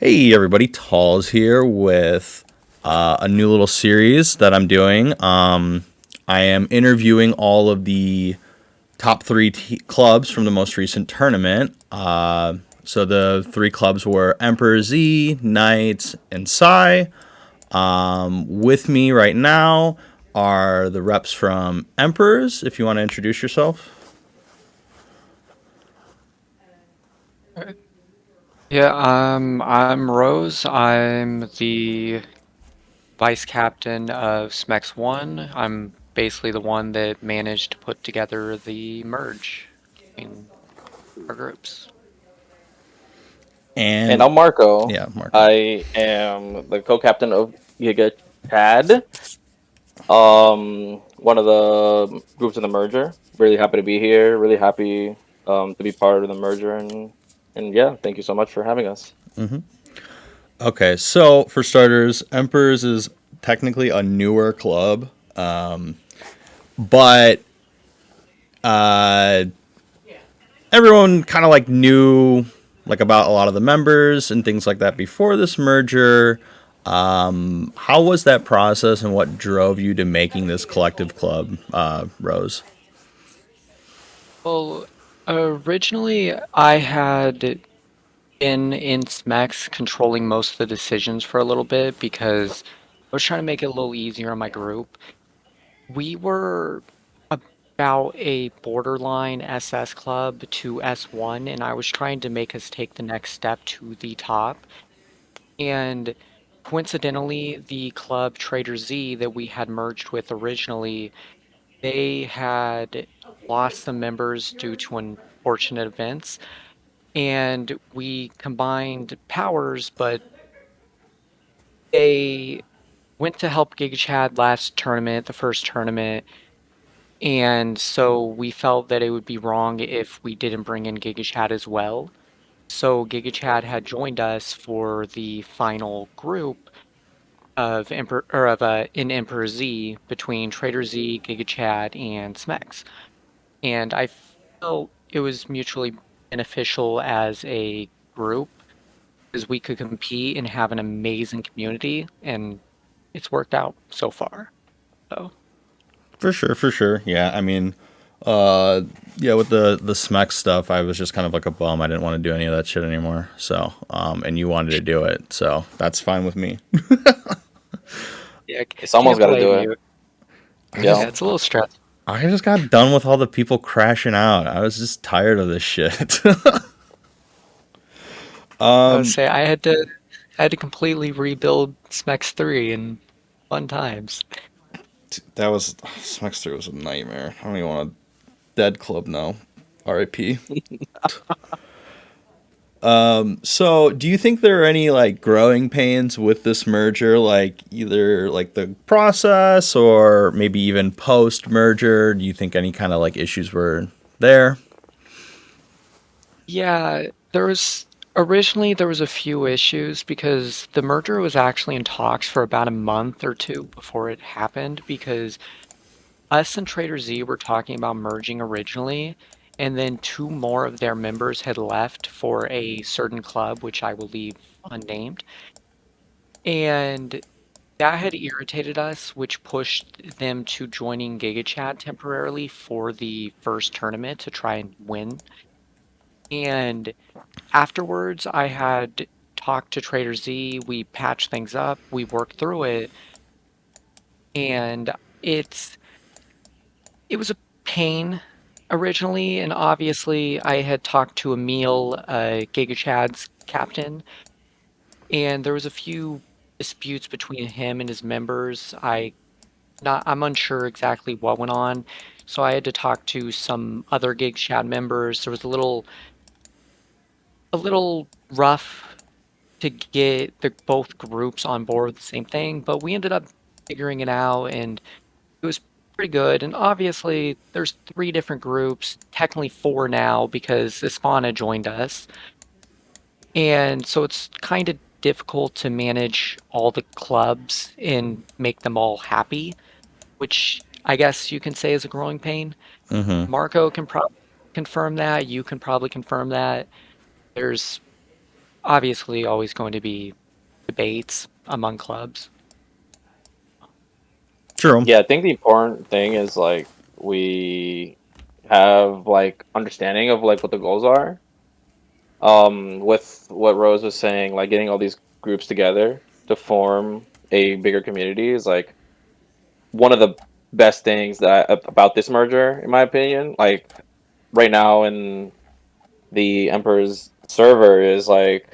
Hey everybody, Tall's here with a new little series that I'm doing. I am interviewing all of the top three clubs from the most recent tournament. So the three clubs were Emperorz, Knights, and Psy. With me right now are the reps from Emperorz. If you want to introduce yourself. Uh, Yeah, I'm Rose. I'm the vice captain of SMEX 1. I'm basically the one that managed to put together the merge between our groups. And And I'm Marco. yeah, Marco. I am the co-captain of Gigachad, one of the groups in the merger. Really happy to be here. Really happy to be part of the merger, and yeah, thank you so much for having us. Okay, so for starters, Emperorz is technically a newer club, but uh, everyone kind of like knew like about a lot of the members and things like that before this merger. How was that process, and what drove you to making this collective club, Rose? Well, originally I had been in SMEX controlling most of the decisions for a little bit because I was trying to make it a little easier on my group. We were about a borderline SS club to S1, and I was trying to make us take the next step to the top. And coincidentally, the club Trader Z that we had merged with originally, they had lost some members due to unfortunate events, and we combined powers, but they went to help Gigachad last tournament, the first tournament. And so we felt that it would be wrong if we didn't bring in Gigachad as well. So Gigachad had joined us for the final group of in Emperor Z between Trader Z, Gigachad, and Smex. And I felt it was mutually beneficial as a group because we could compete and have an amazing community, and it's worked out so far. So For sure, for sure. Yeah, I mean, uh, yeah, with the SMEC stuff, I was just kind of like a bum. I didn't want to do any of that shit anymore. So, and you wanted to do it, so that's fine with me. yeah, Someone's can't got to blame do it. you. I Yeah. Yeah, just it's a little stressful. I just got done with all the people crashing out. I was just tired of this shit. I would um, say I had to completely rebuild Smex 3 in fun times. that was Smexter was a nightmare. I don't even want a dead club now. R.I.P. So, do you think there are any like growing pains with this merger, like either like the process or maybe even post merger? Do you think any kind of like issues were there? Yeah, there was a few issues because the merger was actually in talks for about a month or two before it happened because us and Trader Z were talking about merging originally, and then two more of their members had left for a certain club, which I will leave unnamed. And that had irritated us, which pushed them to joining Gigachad temporarily for the first tournament to try and win. And afterwards, I had talked to Trader Z, we patched things up, we worked through it, and it's it was a pain originally, and obviously I had talked to Emil, Gigachad's captain, and there was a few disputes between him and his members. I'm unsure exactly what went on, so I had to talk to some other Gigachad members. There was a little rough to get both groups on board with the same thing, but we ended up figuring it out, and it was pretty good. And obviously, there's three different groups, technically four now because Ispana joined us, and so it's kind of difficult to manage all the clubs and make them all happy, which I guess you can say is a growing pain. Mm-hmm. Marco can probably confirm that. You can probably confirm that. There's obviously always going to be debates among clubs. True. Yeah, I think the important thing is like we have like understanding of like what the goals are. With what Rose was saying, like getting all these groups together to form a bigger community is like one of the best things about this merger, in my opinion. Like right now in the Emperor's server is like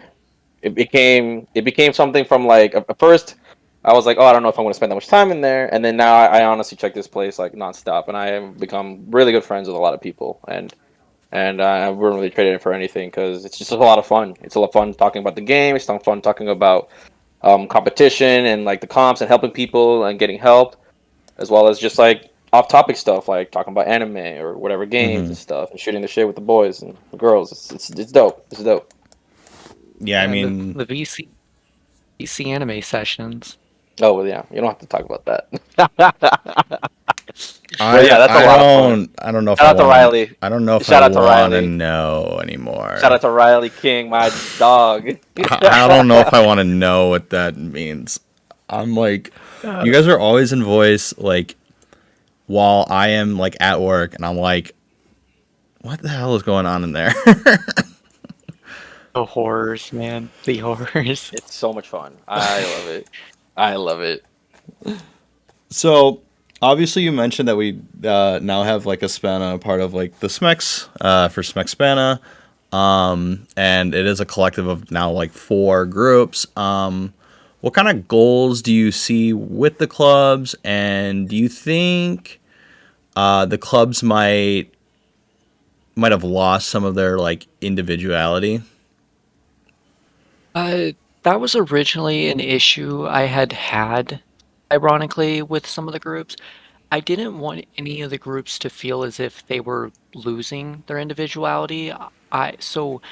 it became something from like at first I was like, oh, I don't know if I'm going to spend that much time in there, and then now I honestly check this place like nonstop, and I have become really good friends with a lot of people, and I wouldn't really trade it for anything because it's just a lot of fun. It's a lot of fun talking about the game. It's a lot of fun talking about competition and like the comps and helping people and getting help, as well as just like off-topic stuff like talking about anime or whatever games Mm-hmm. and stuff, and shooting the shit with the boys and the girls. It's dope. It's dope. Yeah, I Yeah, mean, the VC anime sessions. Oh well, yeah. You don't have to talk about that. But I yeah, that's a I lot of fun. don't know if Shout I out to want to. Riley. I don't know if I Shout out to want to Riley. know Shout anymore. out to Riley King, my dog. I don't know if I want to know what that means. I'm like, Uh, you guys are always in voice like while I am like at work, and I'm like, what the hell is going on in there? the horrors, man. The horrors. It's so much fun. I love it. I love it. So obviously you mentioned that we now have like a Spana part of like the Smex for Smex Spana, and it is a collective of now like 4 groups. What kind of goals do you see with the clubs, and do you think the clubs might have lost some of their like individuality? Uh, that was originally an issue I had, ironically, with some of the groups. I didn't want any of the groups to feel as if they were losing their individuality. So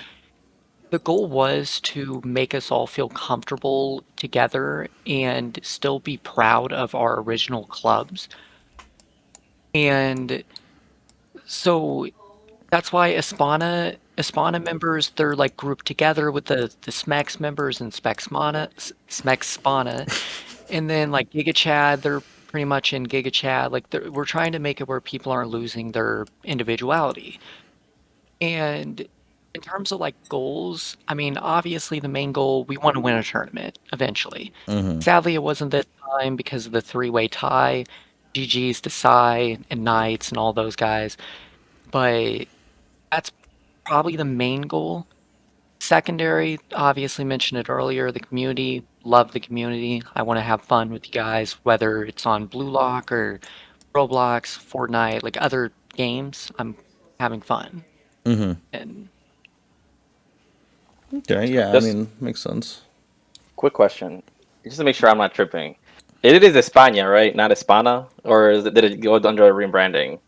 the goal was to make us all feel comfortable together and still be proud of our original clubs. And so that's why Espana members, they're like grouped together with the Smex members and Smex Spana. And then like Gigachad, they're pretty much in Gigachad. Like we're trying to make it where people aren't losing their individuality. And in terms of like goals, I mean, obviously the main goal, we want to win a tournament eventually. Mm-hmm. Sadly, it wasn't this time because of the three-way tie, GG's to Sai and Knights and all those guys. But that's probably the main goal. Secondary, obviously mentioned it earlier, the community, love the community. I want to have fun with you guys, whether it's on Blue Lock or Roblox, Fortnite, like other games. I'm having fun. Mm-hmm. And Okay, so, yeah, I Just mean, makes sense. quick question, just to make sure I'm not tripping. It is España, right? Not Hispana, or did it go under a rebranding?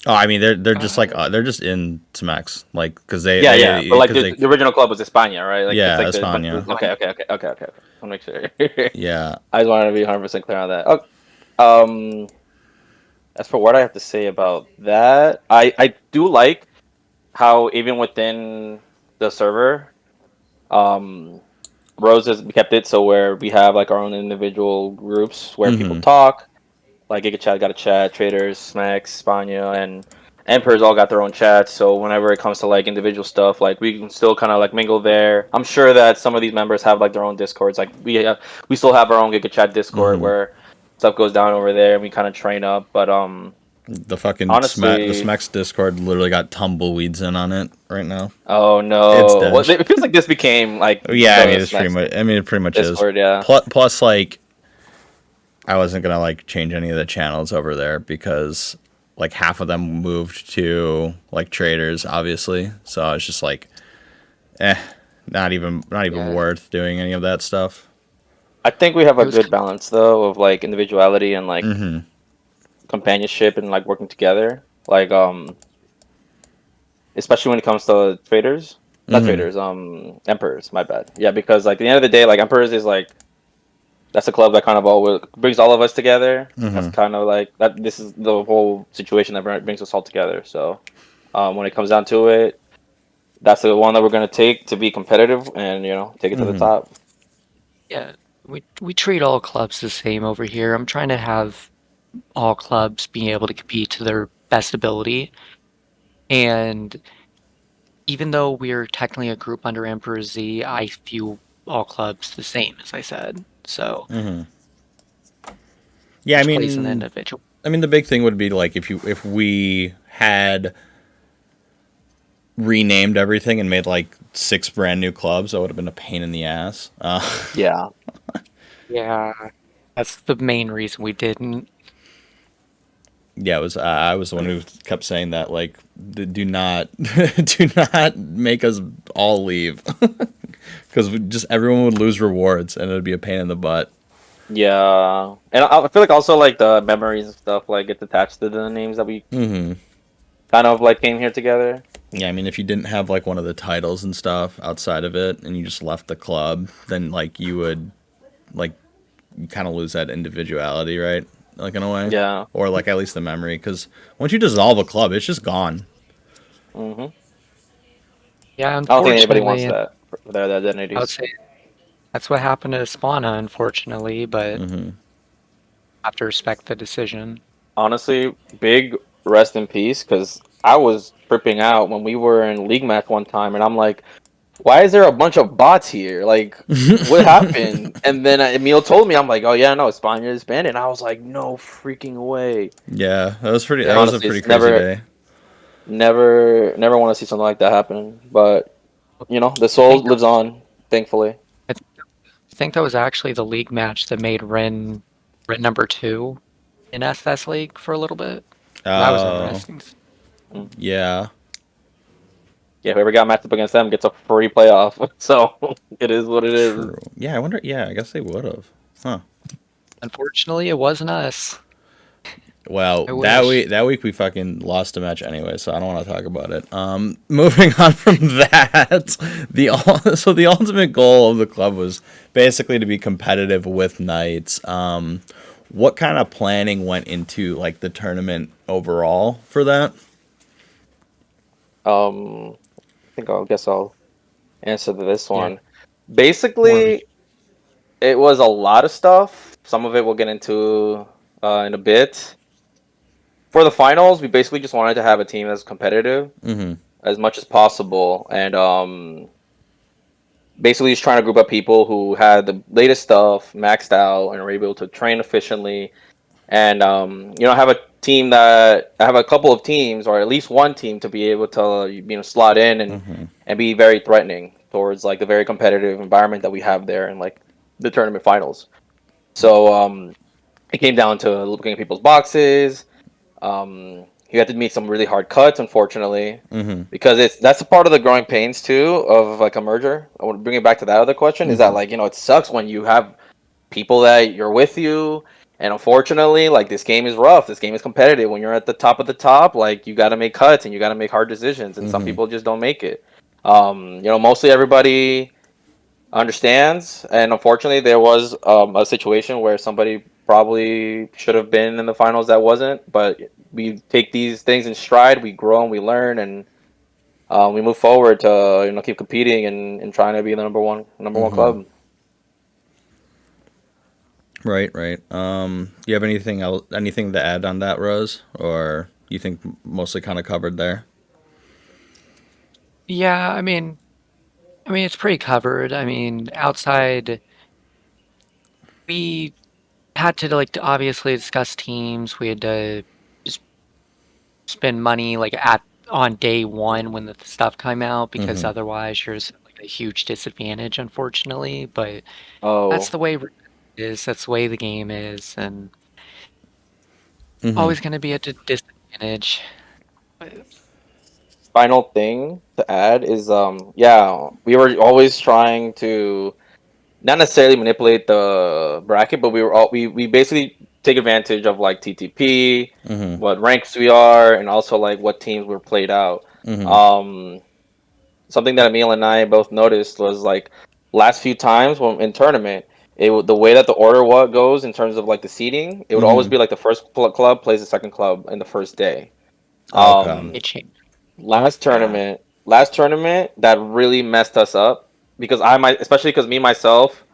Oh, I mean, they're just like uh, they're just in Smax, like Yeah, yeah. But like because the original club was España, right? Like it's yeah, like the but Espana. okay. I'll make sure. Yeah. I just wanted to be 100% clear on that. Oh, as for what I have to say about that, I do like how even within the server, um, Rose has kept it so where we have like our own individual groups where people Mm-hmm. talk. Like Gigachad got a chat, Traders, Smacks, Spania, and Emperorz all got their own chats. So whenever it comes to like individual stuff, like we can still kind of like mingle there. I'm sure that some of these members have like their own discords. Like we still have our own Gigachad Discord Mm-hmm. where stuff goes down over there and we kind of train up. But The honestly, Smax Discord literally got tumbleweeds in on it right now. oh It's no, well dead. it feels like this became like Yeah, I the mean it's pretty Smacks much. I mean it pretty much is. Discord. Yeah. Plus, like I wasn't gonna like change any of the channels over there because like half of them moved to like traders, obviously. So I was just like, eh, not even yeah, worth doing any of that stuff. I think we have it a was good balance though of like individuality and like Mm-hmm. companionship and like working together. Like especially when it comes to traders, not Mm-hmm. traders, Emperorz. My bad. Yeah, because like at the end of the day, like Emperorz is like that's a club that kind of always brings all of us together. That's Mm-hmm. kind of like that. This is the whole situation that brings us all together. So when it comes down to it, that's the one that we're gonna take to be competitive and take it to the top. Yeah, we treat all clubs the same over here. I'm trying to have all clubs being able to compete to their best ability. And even though we're technically a group under Emperor Z, I view all clubs the same, as I said. So Yeah, each plays an individual. I mean, the big thing would be like if we had renamed everything and made like 6 brand new clubs, that would have been a pain in the ass. Yeah. Yeah, that's the main reason we didn't. Yeah, it was. I was the one who kept saying that. Like, do not, do not make us all leave, because just everyone would lose rewards and it would be a pain in the butt. Yeah, and I feel like also like the memories and stuff like gets attached to the names that we kind of like came here together. Yeah, I mean, if you didn't have like one of the titles and stuff outside of it, and you just left the club, then like you would like you kind of lose that individuality, right? Like in a way, Yeah. or like at least the memory, because once you dissolve a club, it's just gone. Hmm. Yeah, I don't think anybody wants unfortunately, and that for their I would identities. say that's what happened to Spawna, unfortunately, but I have to respect the decision. Honestly, big rest in peace, because I was tripping out when we were in league match one time, and I'm like, why is there a bunch of bots here? Like, what happened? And then Emil told me, I'm like, oh yeah, no, Spania is banned, and I was like, no freaking way. Yeah, that was pretty. Yeah, That was a Honestly, pretty it's crazy never, day. never want to see something like that happen. But the I soul think lives on, thankfully. I think that was actually the league match that made Ren number 2 in SS League for a little bit. That was Oh, interesting. Mm. yeah. Yeah, whoever got matched up against them gets a free playoff. So it is what it is. True. Yeah, I wonder. Yeah, I guess they would have. Huh. Unfortunately, it wasn't us. Well, I wish. that week we fucking lost a match anyway, so I don't want to talk about it. Moving on from that, so the ultimate goal of the club was basically to be competitive with knights. What kind of planning went into like the tournament overall for that? I guess I'll answer to this Yeah, one. more of a Basically, it was a lot of stuff. Some of it we'll get into in a bit. For the finals, we basically just wanted to have a team that's competitive as much as possible, and basically just trying to group up people who had the latest stuff maxed out and were able to train efficiently, and have a team that have a couple of teams or at least one team to be able to slot in and be very threatening towards like the very competitive environment that we have there in like the tournament finals. So it came down to looking at people's boxes. You had to make some really hard cuts, unfortunately, because that's a part of the growing pains too of like a merger. I want to bring it back to that other question: is that like it sucks when you have people that you're with you, and unfortunately, like this game is rough. This game is competitive. When you're at the top of the top, like you got to make cuts and you got to make hard decisions, and some people just don't make it. Mostly everybody understands, and unfortunately, there was a situation where somebody probably should have been in the finals that wasn't. But we take these things in stride. We grow and we learn, and we move forward to keep competing and trying to be the number one club. Right, right. Do you have anything to add on that, Rose, or you think mostly kind of covered there? Yeah, I mean it's pretty covered. I mean, outside we had to like to obviously discuss teams. We had to just spend money like at on day one when the stuff came out because otherwise you're just at, like a huge disadvantage, unfortunately. But that's Oh. the way it is. That's the way the game is, and always going to be at a disadvantage. But Final thing to add is yeah, we were always trying to not necessarily manipulate the bracket, but we basically take advantage of like TTP, what ranks we are, and also like what teams were played out. um Something that Emil and I both noticed was like last few times when in tournament, the way that the order what goes in terms of like the seeding, it would always be like the first club plays the second club in the first day. Okay. um it changed. Last Yeah. tournament, last tournament that really messed us up because especially because me myself,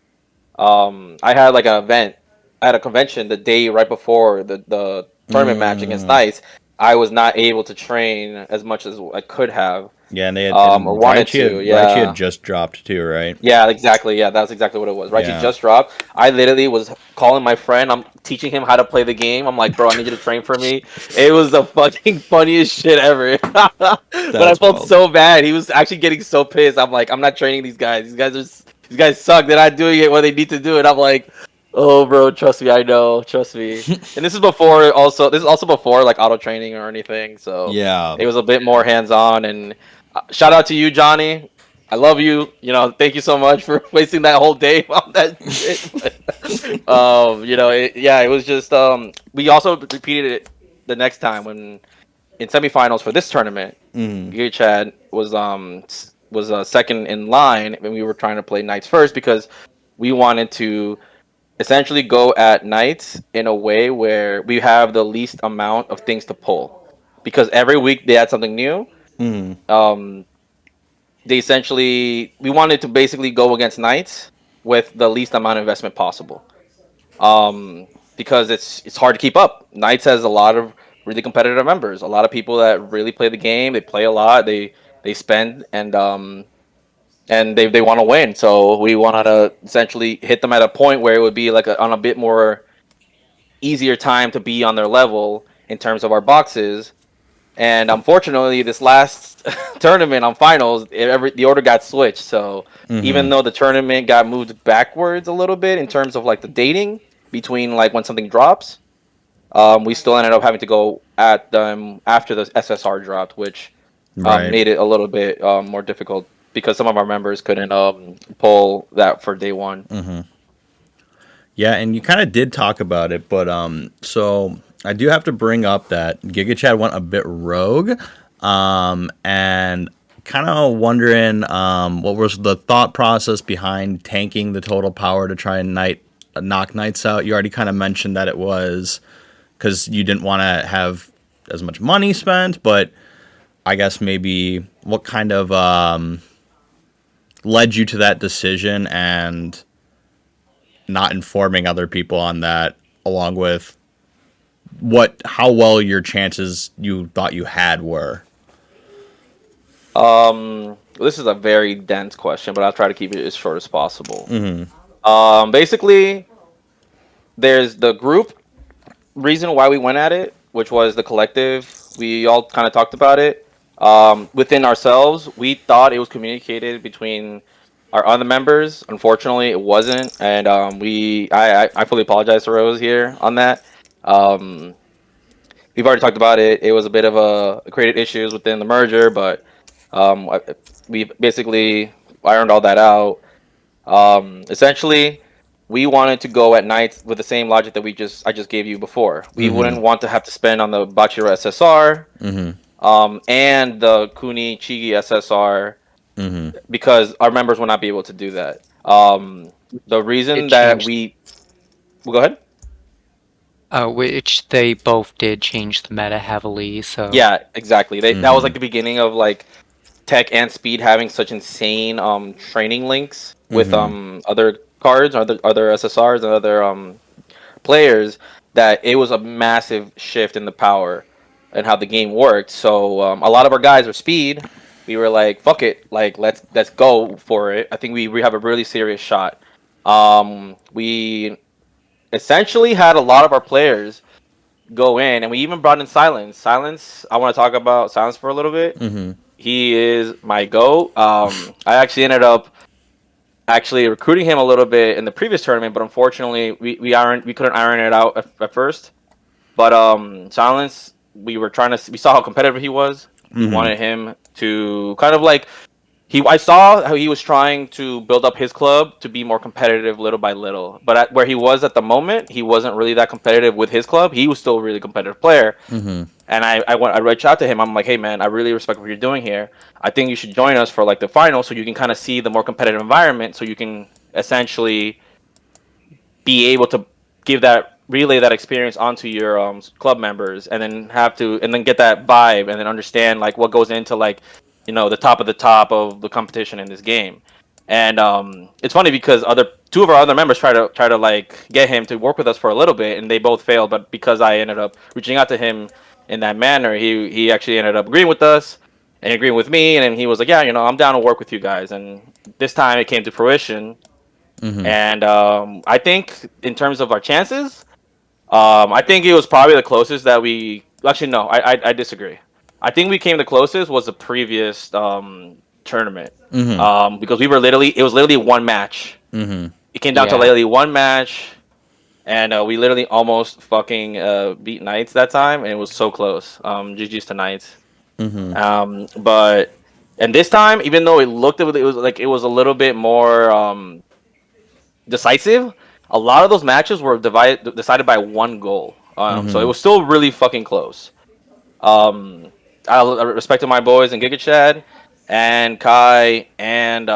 I had like an event at a convention the day right before the tournament match against Mm. Nice. I was not able to train as much as I could have, Yeah, and they had or and wanted to. Raichi had Yeah. just dropped too, right? Yeah, exactly. Yeah, that's exactly what it was. Right, she Yeah, just dropped. I literally was calling my friend. I'm teaching him how to play the game. I'm like, bro, I need you to train for me. It was the fucking funniest shit ever. But I that's felt wild. so bad. He was actually getting so pissed. I'm like, I'm not training these guys. These guys suck. They're not doing it when they need to do it. I'm like, oh, bro, trust me. I know. Trust me. And this is before also. This is also before like auto training or anything. So Yeah, it was a bit more hands on. And shout out to you, Johnny. I love you. You know, thank you so much for wasting that whole day on that shit. But, yeah, it was just we also repeated it the next time when in semifinals for this tournament, mm. Gigachad was second in line when we were trying to play Knights first because we wanted to essentially go at Knights in a way where we have the least amount of things to pull because every week they had something new. Mm. Um, they essentially we wanted to basically go against Knights with the least amount of investment possible. Um, because it's hard to keep up. Knights has a lot of really competitive members, a lot of people that really play the game. They play a lot. They spend and they want to win. So we wanted to essentially hit them at a point where it would be like on a bit more easier time to be on their level in terms of our boxes. And unfortunately, this last tournament on finals, the order got switched. So even Mm-hmm. though the tournament got moved backwards a little bit in terms of like the dating between like when something drops, we still ended up having to go at them after the SSR dropped, which Right. made it a little bit more difficult because some of our members couldn't pull that for day one. Mm-hmm. Yeah, and you kind of did talk about it, but so I do have to bring up that Gigachad went a bit rogue, and kind of wondering what was the thought process behind tanking the total power to try and knock Knights out. You already kind of mentioned that it was because you didn't want to have as much money spent, but I guess maybe what kind of led you to that decision and not informing other people on that, along with how well your chances you thought you had were. This is a very dense question, but I'll try to keep it as short as possible. Mm-hmm. Basically, there's the group reason why we went at it, which was the collective. We all kind of talked about it. Within ourselves, we thought it was communicated between our other members. Unfortunately, it wasn't, and I fully apologize to Rose here on that. Um, we've already talked about it. It was a bit of a created issues within the merger, but we basically ironed all that out. Essentially, we wanted to go at night with the same logic that I just gave you before. We Mm-hmm. wouldn't want to have to spend on the Bachira SSR, Mm-hmm. and the Kuni Chigi SSR Mm-hmm. because our members will not be able to do that. The It reason that changed, we well, go ahead. which they both did change the meta heavily. So Yeah, exactly. That was Mm-hmm. like the beginning of like tech and speed having such insane training links with Mm-hmm. other cards, other SSRs and other players that it was a massive shift in the power and how the game worked. So a lot of our guys are speed. We were like, "Fuck it, like let's go for it." I think we have a really serious shot. We essentially had a lot of our players go in, and we even brought in Silence. Silence, I want to talk about Silence for a little bit. Mm-hmm. He is my goat. I actually ended up actually recruiting him a little bit in the previous tournament, but unfortunately we couldn't iron it out at first. But Silence, we saw how competitive he was. We Mm-hmm. wanted him to kind of like I saw how he was trying to build up his club to be more competitive little by little. But where he was at the moment, he wasn't really that competitive with his club. He was still a really competitive player. Mm-hmm. And I reached out to him. I'm like, hey man, I really respect what you're doing here. I think you should join us for like the final, so you can kind of see the more competitive environment, so you can essentially be able to relay that experience onto your club members, and then get that vibe, and then understand like what goes into like the top of the competition in this game. And it's funny because two of our other members try to like get him to work with us for a little bit, and they both failed. But because I ended up reaching out to him in that manner, he actually ended up agreeing with us and agreeing with me, and then he was like, yeah, I'm down to work with you guys. And this time it came to fruition. And I think in terms of our chances, I think it was probably the closest that we. Actually, no, I disagree. I think we came the closest was the previous tournament. Because it was literally one match. It came down to Yeah. literally one match, and we literally almost fucking beat Knights that time, and it was so close. GG's to Knights. But and this time, even though it was a little bit more decisive. A lot of those matches were decided by one goal. So it was still really fucking close. Um, I respected my boys in Gigachad and Kai and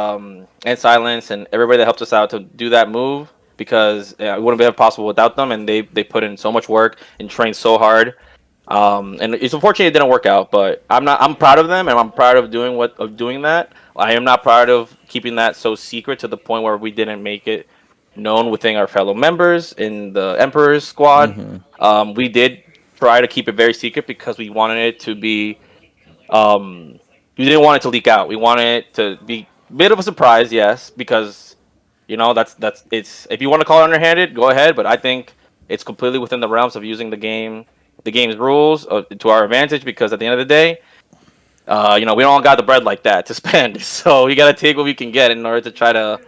Silence and everybody that helped us out to do that move because it wouldn't be possible without them, and they put in so much work and trained so hard. And it's unfortunate it didn't work out, but I'm proud of them, and I'm proud of doing that. I am not proud of keeping that so secret to the point where we didn't make it known within our fellow members in the Emperorz squad. We did try to keep it very secret because we wanted it to be. We didn't want it to leak out. We wanted it to be a bit of a surprise, yes, because that's it's. If you want to call it underhanded, go ahead. But I think it's completely within the realms of using the game's rules to our advantage. Because at the end of the day, we don't got the bread like that to spend. So we gotta take what we can get in order to try to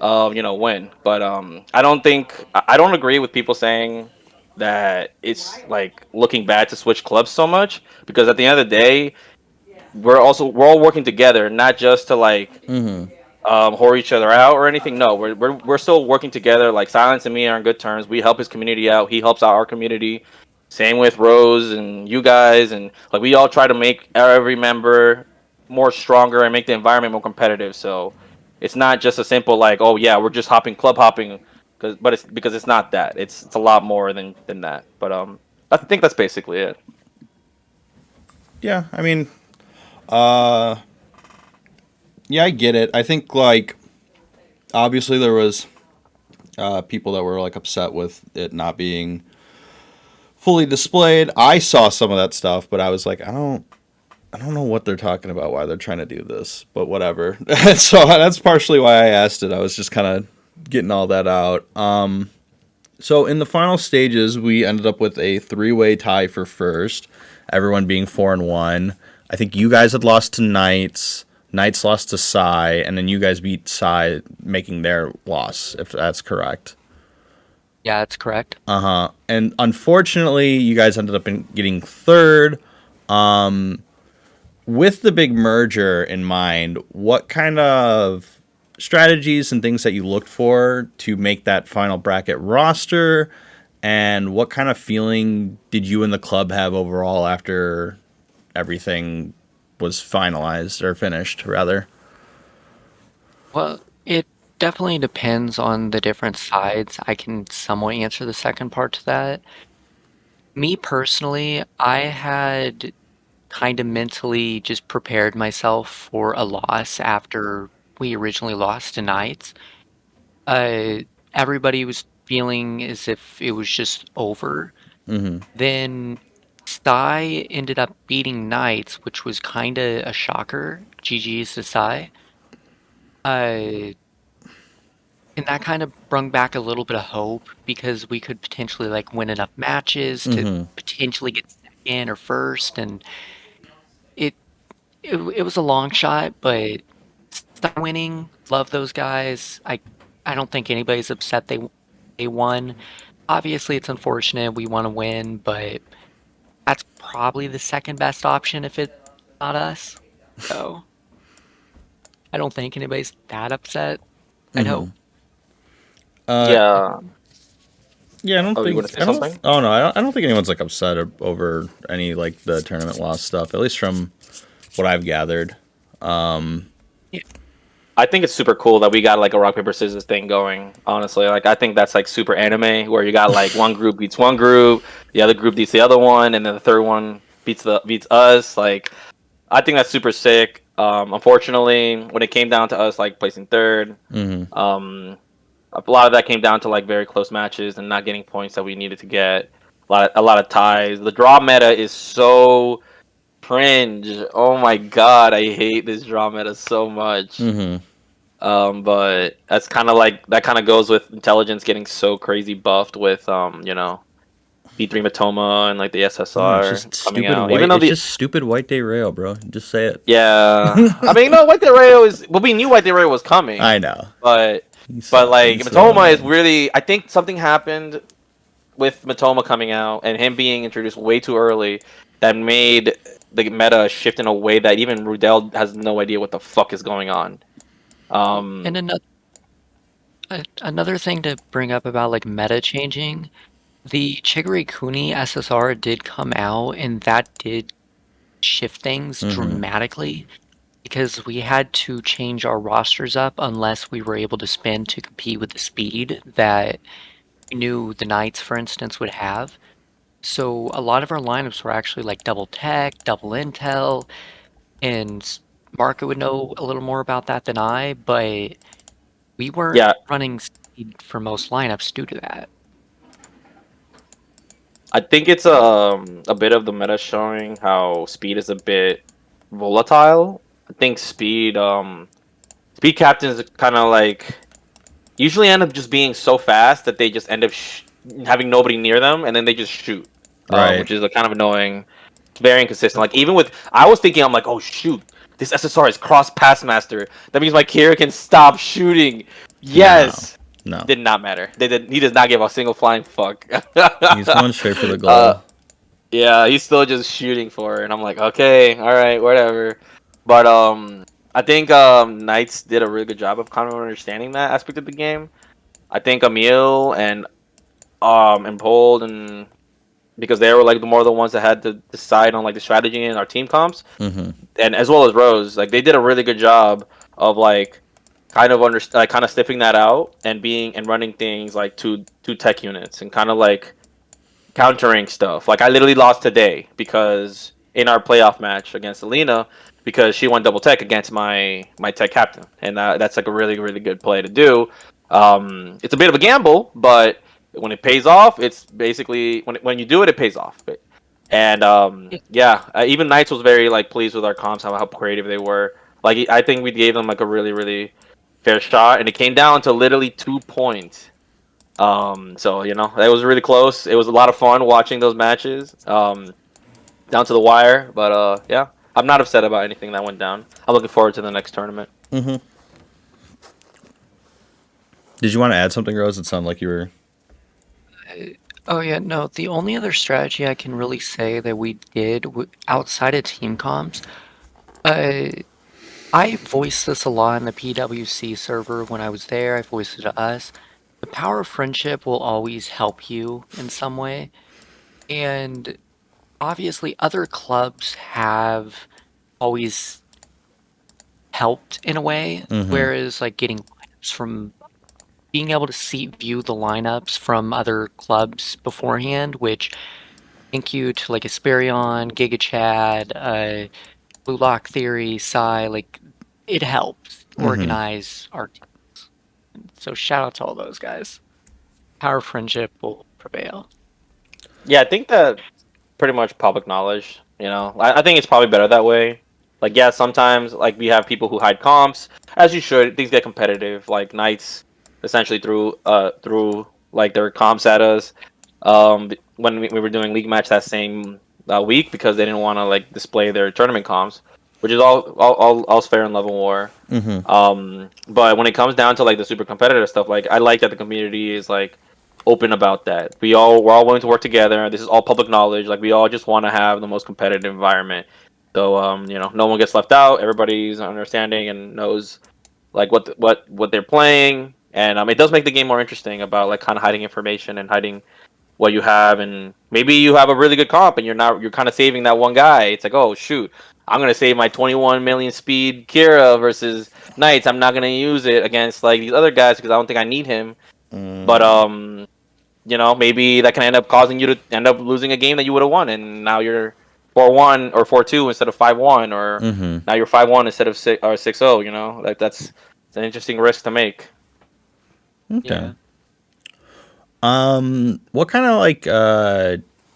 win. But I don't agree with people saying that it's like looking bad to switch clubs so much because at the end of the day, we're all working together, not just to like whore each other out or anything. No, we're still working together. Like Silence and me are on good terms. We help his community out. He helps out our community. Same with Rose and you guys, and like we all try to make every member more stronger and make the environment more competitive. So it's not just a simple like, oh yeah, we're just club hopping, but it's because it's not that. It's a lot more than that. But I think that's basically it. Yeah, I mean, yeah, I get it. I think like obviously there was people that were like upset with it not being fully displayed. I saw some of that stuff, but I was like, I don't know what they're talking about, why they're trying to do this, but whatever. So that's partially why I asked it. I was just kind of getting all that out. So in the final stages, we ended up with a three-way tie for first, everyone being 4-1. I think you guys had lost to Knights. Knights lost to Psy, and then you guys beat Psy, making their loss, if that's correct. Yeah, that's correct. And unfortunately, you guys ended up getting third. With the big merger in mind, what kind of strategies and things that you looked for to make that final bracket roster, and what kind of feeling did you and the club have overall after everything was finalized or finished, rather? Well, it definitely depends on the different sides. I can somewhat answer the second part to that. Me personally, I had kind of mentally just prepared myself for a loss after we originally lost to Knights. Uh, Everybody was feeling as if it was just over. Then Sai ended up beating Knights, which was kind of a shocker. GG's to Sai. Uh, and that kind of brung back a little bit of hope because we could potentially like win enough matches to potentially get second or first, and it it was a long shot, but stop winning. Love those guys. I don't think anybody's upset they won. Obviously, it's unfortunate we want to win, but that's probably the second best option if it's not us. So I don't think anybody's that upset. I'd hope. Uh, Yeah. yeah, I don't Oh, you think want to say something? Oh no, I don't think anyone's like upset over any like the tournament loss stuff. At least from what I've gathered. Yeah. I think it's super cool that we got like a rock paper scissors thing going. Honestly, like I think that's like super anime, where you got like one group beats one group, the other group beats the other one, and then the third one beats us. Like I think that's super sick. Unfortunately, when it came down to us like placing third, a lot of that came down to like very close matches and not getting points that we needed to get. A lot of ties. The draw meta is so cringe. Oh my god, I hate this draw meta so much. But that's kind of like that kind of goes with intelligence getting so crazy buffed with B3 Matoma and like the No, it's SSR just coming stupid out. Even white. though It's the just stupid white day rail, bro. Just say it. yeah, I mean no, White Rayo is well we knew White Rayo was coming, I know. but He's but so like he's so Matoma is annoying. really I think something happened with Matoma coming out and him being introduced way too early that made the meta shift in a way that even Rudel has no idea what the fuck is going on. And another thing to bring up about like meta changing, the Chigiri Kuni SSR did come out, and that did shift things dramatically because we had to change our rosters up unless we were able to spin to compete with the speed that we knew the Knights, for instance, would have. So a lot of our lineups were actually like double tech, double intel, and Marco would know a little more about that than I, but we weren't Yeah, running speed for most lineups due to that. I think it's a bit of the meta showing how speed is a bit volatile. I think speed captains kind of like usually end up just being so fast that they just end up having nobody near them and then they just shoot, Right. which is kind of annoying. It's very inconsistent. Like even with I was thinking I'm like oh shoot this SSR is cross pass master. That means my Kira can stop shooting. No. Yes. No. Did not matter. He does not give a single flying fuck. He's going straight for the uh, goal. yeah, he's still just shooting for it, and I'm like, okay, all right, whatever. But I think Knights did a really good job of kind of understanding that aspect of the game. I think Emil and Pold and because they were like the more the ones that had to decide on like the strategy and our team comps, and as well as Rose, like they did a really good job of like kind of sniffing that out and being and running things like two tech units and kind of like countering stuff. Like I literally lost today because in our playoff match against Alina because she won double tech against my tech captain, and that's like a really good play to do. It's a bit of a gamble, but when it pays off, it's basically when you do it, it pays off. And yeah, even Knights was very like pleased with our comps, how creative they were. Like I think we gave them like a really fair shot, and it came down to literally 2 points. So it was really close. It was a lot of fun watching those matches, down to the wire. But yeah, I'm not upset about anything that went down. I'm looking forward to the next tournament. Did you want to add something, Rose? It sounded like you were. Oh yeah, no, the only other strategy I can really say that we did outside of team comms, uh, I voiced this a lot in the PWC server when I was there. I voiced it to us. The power of friendship will always help you in some way, and obviously other clubs have always helped in a way, whereas like getting lineups from being able to view the lineups from other clubs beforehand, which thank you to like Esperion, Gigachad, Blue Lock Theory, Psy, like it helps organize our teams. So shout out to all those guys. Power friendship will prevail. Yeah, I think that pretty much public knowledge. I think it's probably better that way. Like, yeah, sometimes like we have people who hide comps, as you should. Things get competitive. Like Knights essentially threw like their comps at us when we were doing league match that same week because they didn't want to like display their tournament comps, which is all fair in level war. But when it comes down to like the super competitive stuff, like I like that the community is like open about that. We're all willing to work together. This is all public knowledge. Like we all just want to have the most competitive environment. So no one gets left out. Everybody's understanding and knows like what they're playing, and it does make the game more interesting about like kind of hiding information and hiding what you have, and maybe you have a really good comp and you're kind of saving that one guy. It's like, oh shoot, I'm gonna save my 21 million speed Kira versus Knights. I'm not gonna use it against like these other guys because I don't think I need him. But maybe that can end up causing you to end up losing a game that you would have won, and now you're 4-1 or 4-2 instead of 5-1, or Mm-hmm. now you're 5-1 instead of 6-0. You know, like it's an interesting risk to make. Okay. Yeah. What kind of like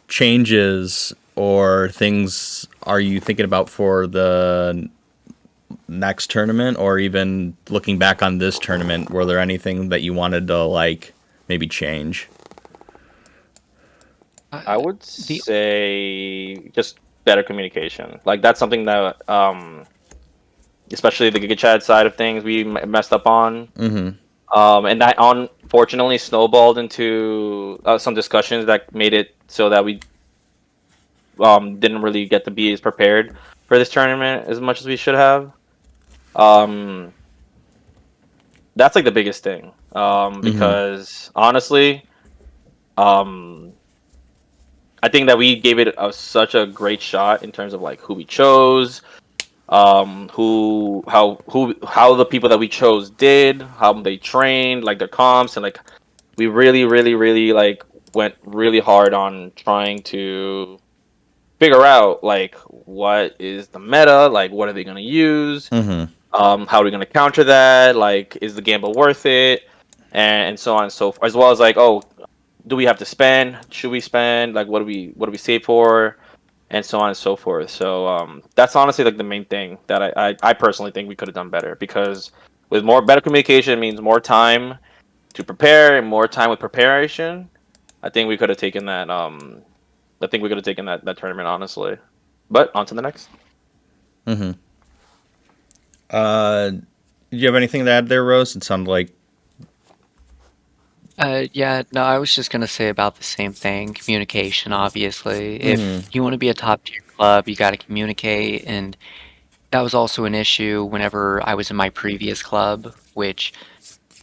changes or things are you thinking about for the next tournament, or even looking back on this tournament? Were there anything that you wanted to like maybe change? I Uh, would the say just better communication. Like that's something that, especially the Gigachad side of things, we messed up on. Mm-hmm. And that unfortunately snowballed into some discussions that made it so that we didn't really get to be as prepared for this tournament as much as we should have. Um, that's like the biggest thing. Mm-hmm. Because honestly, um, I think that we gave it such a great shot in terms of like who we chose, how the people that we chose did, how they trained, like their comps, and like we really like went really hard on trying to figure out like what is the meta, like what are they going to use, Mm-hmm. how are we going to counter that, like is the gamble worth it, and so on and so forth, as well as like, oh, do we have to spend, should we spend, like what do we save for, and so on and so forth. So that's honestly like the main thing that I personally think we could have done better, because with more better communication means more time to prepare and more time with preparation. I think we could have taken that. I think we could have taken that tournament honestly. But on to the next. Mm-hmm. Do you have anything to add there, Rose? It sounded like. Yeah, no, I was just gonna say about the same thing. Communication, obviously. If Mm-hmm. you want to be a top tier club, you got to communicate, and that was also an issue whenever I was in my previous club, which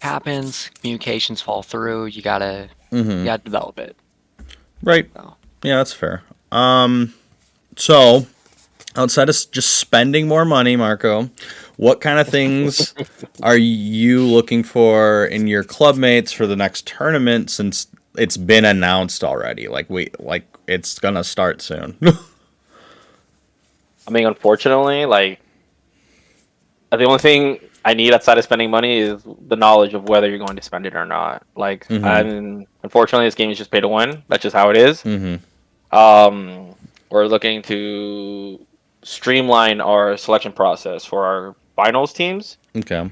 happens. Communications fall through. You Mm-hmm. gotta develop it. Right. So, Yeah, that's fair. So outside of just spending more money, Marco, what kind of things are you looking for in your clubmates for the next tournament, since it's been announced already? Like it's gonna start soon. I mean, unfortunately, like the only thing I need outside of spending money is the knowledge of whether you're going to spend it or not. Like, Mm-hmm. and unfortunately, this game is just pay to win. That's just how it is. Mm-hmm. Um, we're looking to streamline our selection process for our finals teams. Okay.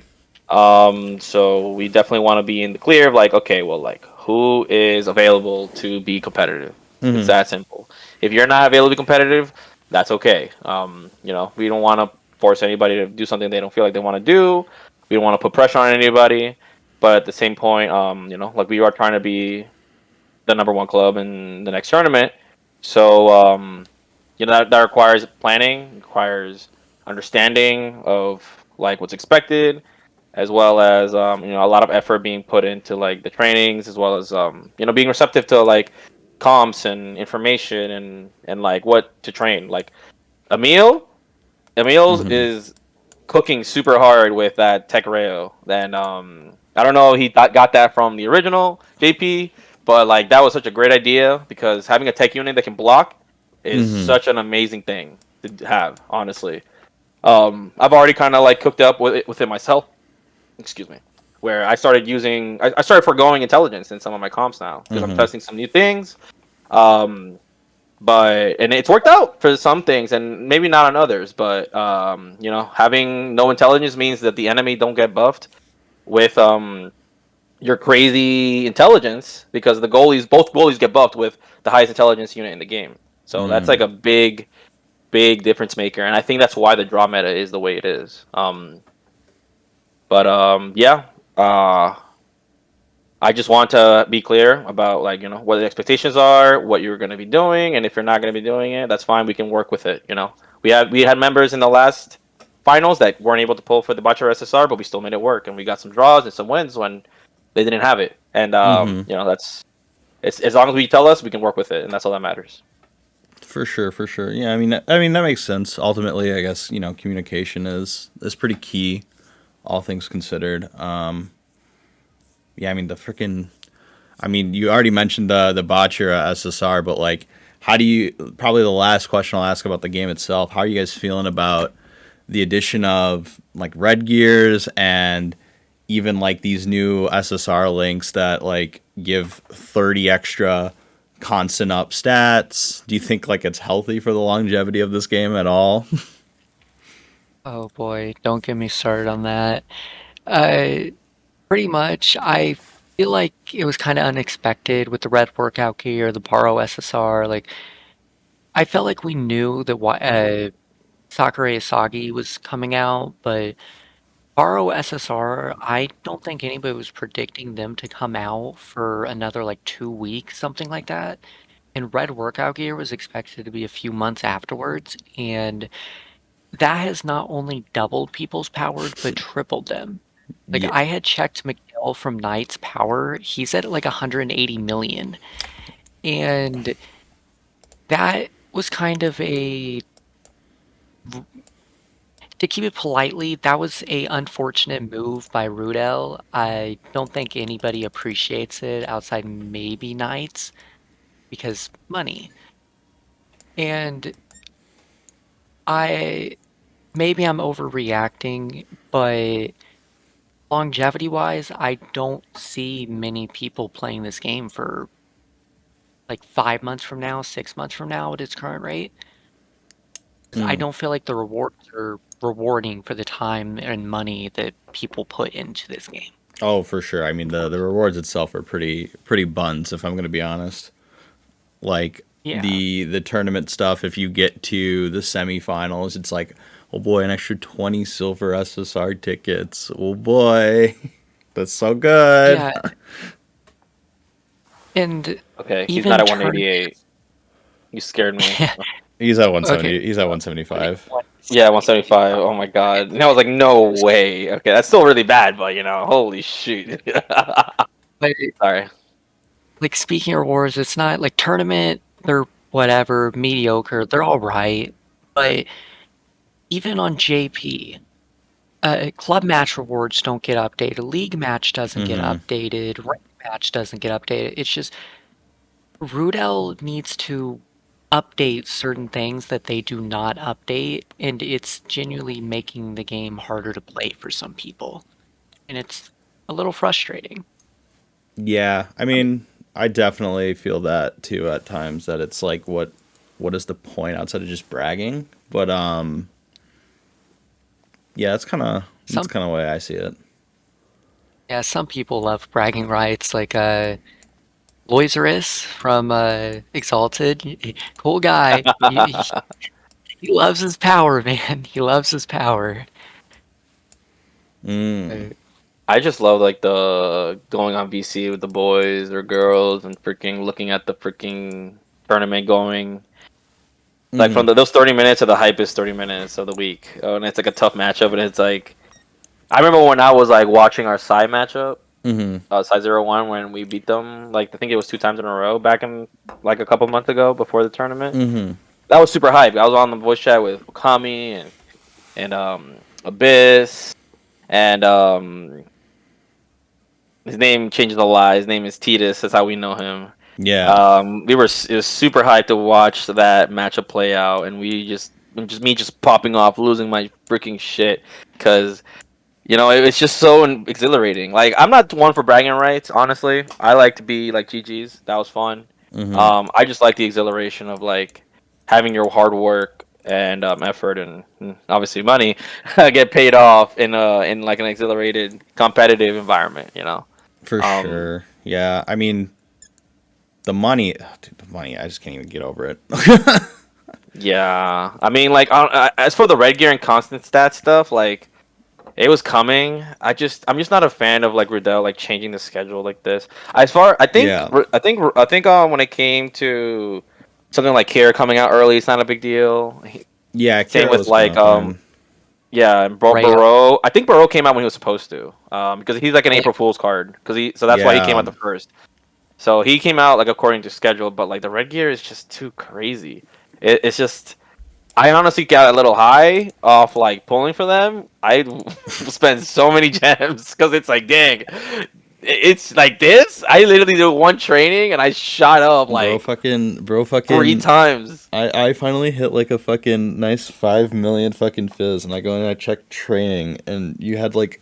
So we definitely want to be in the clear of like, okay, well, like who is available to be competitive? It's Mm-hmm. that simple. If you're not available to be competitive, that's okay. We don't want to force anybody to do something they don't feel like they want to do. We don't want to put pressure on anybody. But at the same point, like we are trying to be the number one club in the next tournament. So, that requires planning, requires understanding of like what's expected, as well as a lot of effort being put into like the trainings, as well as being receptive to like comps and information and like what to train. Like Emil, Emil's Mm-hmm. is cooking super hard with that Tech Rayo. Then I don't know, he got that from the original JP, but like that was such a great idea because having a tech unit that can block is Mm-hmm. such an amazing thing to have. Honestly, I've already kind of like cooked up with it myself. Excuse me. Where I started using, I started foregoing intelligence in some of my comps now because I'm Mm-hmm. testing some new things. Um, and it's worked out for some things and maybe not on others, but having no intelligence means that the enemy don't get buffed with your crazy intelligence, because both goalies get buffed with the highest intelligence unit in the game. So that's like a big difference maker, and I think that's why the draw meta is the way it is. Yeah, uh I just want to be clear about like what the expectations are, what you're going to be doing, and if you're not going to be doing it, that's fine. We can work with it. We had members in the last finals that weren't able to pull for the Bachelor SSR, but we still made it work, and we got some draws and some wins when they didn't have it. And Mm-hmm. that's it's as long as we tell us, we can work with it, and that's all that matters. For sure, for sure. Yeah, I mean that makes sense. Ultimately, I guess communication is pretty key, all things considered. Yeah, I mean the freaking. I mean, you already mentioned the Bachira SSR, but like, how do you? Probably the last question I'll ask about the game itself. How are you guys feeling about the addition of like red gears and even like these new SSR links that like give 30 extra constant up stats? Do you think like it's healthy for the longevity of this game at all? Oh boy, don't get me started on that. Uh, Pretty much, I feel like it was kind of unexpected with the red workout gear, the borrow SSR. Like, I felt like we knew that Sakurai Asagi was coming out, but borrow SSR, I don't think anybody was predicting them to come out for another like 2 weeks, something like that. And red workout gear was expected to be a few months afterwards, and that has not only doubled people's powers, but tripled them. Like Yeah. I had checked Miguel from Knight's power, he's at like 180 million. And that was kind of to keep it politely, that was a unfortunate move by Rudel. I don't think anybody appreciates it outside maybe Knights because money. And I maybe I'm overreacting, but longevity wise, I don't see many people playing this game for like 5 months from now, 6 months from now at its current rate. 'Cause I Mm. don't feel like the rewards are rewarding for the time and money that people put into this game. Oh, for sure. I mean, the rewards itself are pretty buns, if I'm going to be honest. Like Yeah. the tournament stuff, if you get to the semifinals, it's like, oh boy, an extra 20 silver SSR tickets. Oh boy, that's so good. Yeah. And Okay, he's not even at 188. tournaments. You scared me. He's at Okay. 170. He's at 175. Yeah, 175. Oh my god. And I was like, no way. Okay, that's still really bad, but holy shoot. But Sorry. like speaking of rewards, it's not like tournament, they're whatever, mediocre, they're all right. But even on JP, club match rewards don't get updated. League match doesn't get Mm-hmm. updated. Rank match doesn't get updated. It's just Rudel needs to update certain things that they do not update, and it's genuinely making the game harder to play for some people. And it's a little frustrating. Yeah, I mean, I definitely feel that too at times. That it's like, what is the point outside of just bragging? But yeah, that's Some kind of the way I see it. Yeah, some people love bragging rights, like Loiserus from Exalted. Cool guy. He loves his power, man. He loves his power. Mm. Uh, I just love like the going on VC with the boys or girls and freaking looking at the freaking tournament going. Like Mm-hmm. from those 30 minutes of the hypest 30 minutes of the week. Oh, and it's like a tough matchup, and it's like I remember when I was like watching our side matchup, Mm-hmm. side 0-1 when we beat them. Like I think it was 2 times in a row back in like a couple months ago before the tournament. Mm-hmm. That was super hype. I was on the voice chat with Okami and Abyss and his name changes a lot. His name is Titus. That's how we know him. Yeah, It was super hyped to watch that matchup play out, and just me just popping off, losing my freaking shit because it's just so exhilarating. Like I'm not one for bragging rights, honestly. I like to be like GG's. That was fun. Mm-hmm. I just like the exhilaration of like having your hard work and effort and obviously money get paid off in like an exhilarated competitive environment. For Um, sure. Yeah, I mean, the money, dude, the money. I just can't even get over it. yeah, I mean, like as for the red gear and constant stat stuff, like it was coming. I'm just not a fan of like Riddell like changing the schedule like this. As far Yeah. I think when it came to something like Kira coming out early, it's not a big deal. Yeah, Same Kira with was kind like of fine. yeah, and Rayo. Barreau. I think Barreau came out when he was supposed to. Because he's like an Like, April Fool's card. So that's why he came Yeah, out the first. So he came out like according to schedule, but like the red gear is just too crazy. It's just I honestly got a little high off like pulling for them. I spent so many gems because it's like, dang, it's like this. I literally did one training and I shot up like bro, 3 times. I finally hit like a fucking nice 5 million fucking fizz, and I go in and I check training, and you had like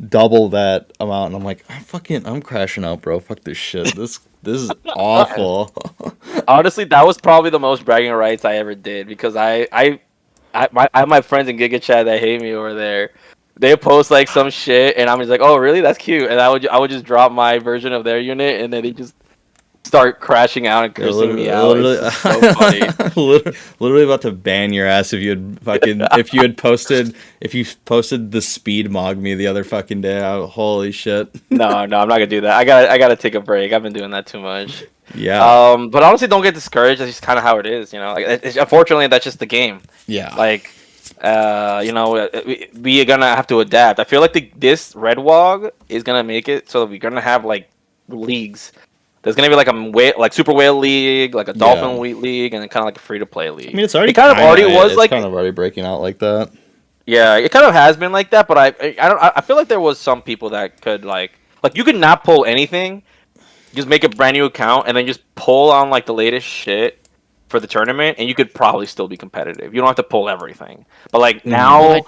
double that amount, and I'm like, I'm crashing out, bro. Fuck this shit. This is awful. Honestly, that was probably the most bragging rights I ever did because I have my friends in Gigachad that hate me over there. They post like some shit, and I'm just like, "Oh, really? That's cute." And I would just drop my version of their unit, and then they just start crashing out and Yeah, cursing me out. It's just so funny. literally about to ban your ass if you had posted the speed mog me the other fucking day. Holy shit. No, I'm not gonna do that. I gotta take a break. I've been doing that too much. Yeah. But honestly, don't get discouraged. That's just kind of how it is, you know. Like, unfortunately, that's just the game. Yeah. Like, we are gonna have to adapt. I feel like this Red Wog is gonna make it so that we're gonna have like leagues. There's gonna be like like Super Whale League, like a Dolphin League, and then kind of like a free to play league. I mean, it's already it kind of already was it's like kind of already breaking out like that. Yeah, it kind of has been like that, but I feel like there was some people that could like you could not pull anything, just make a brand new account and then just pull on like the latest shit for the tournament, and you could probably still be competitive. You don't have to pull everything, but like now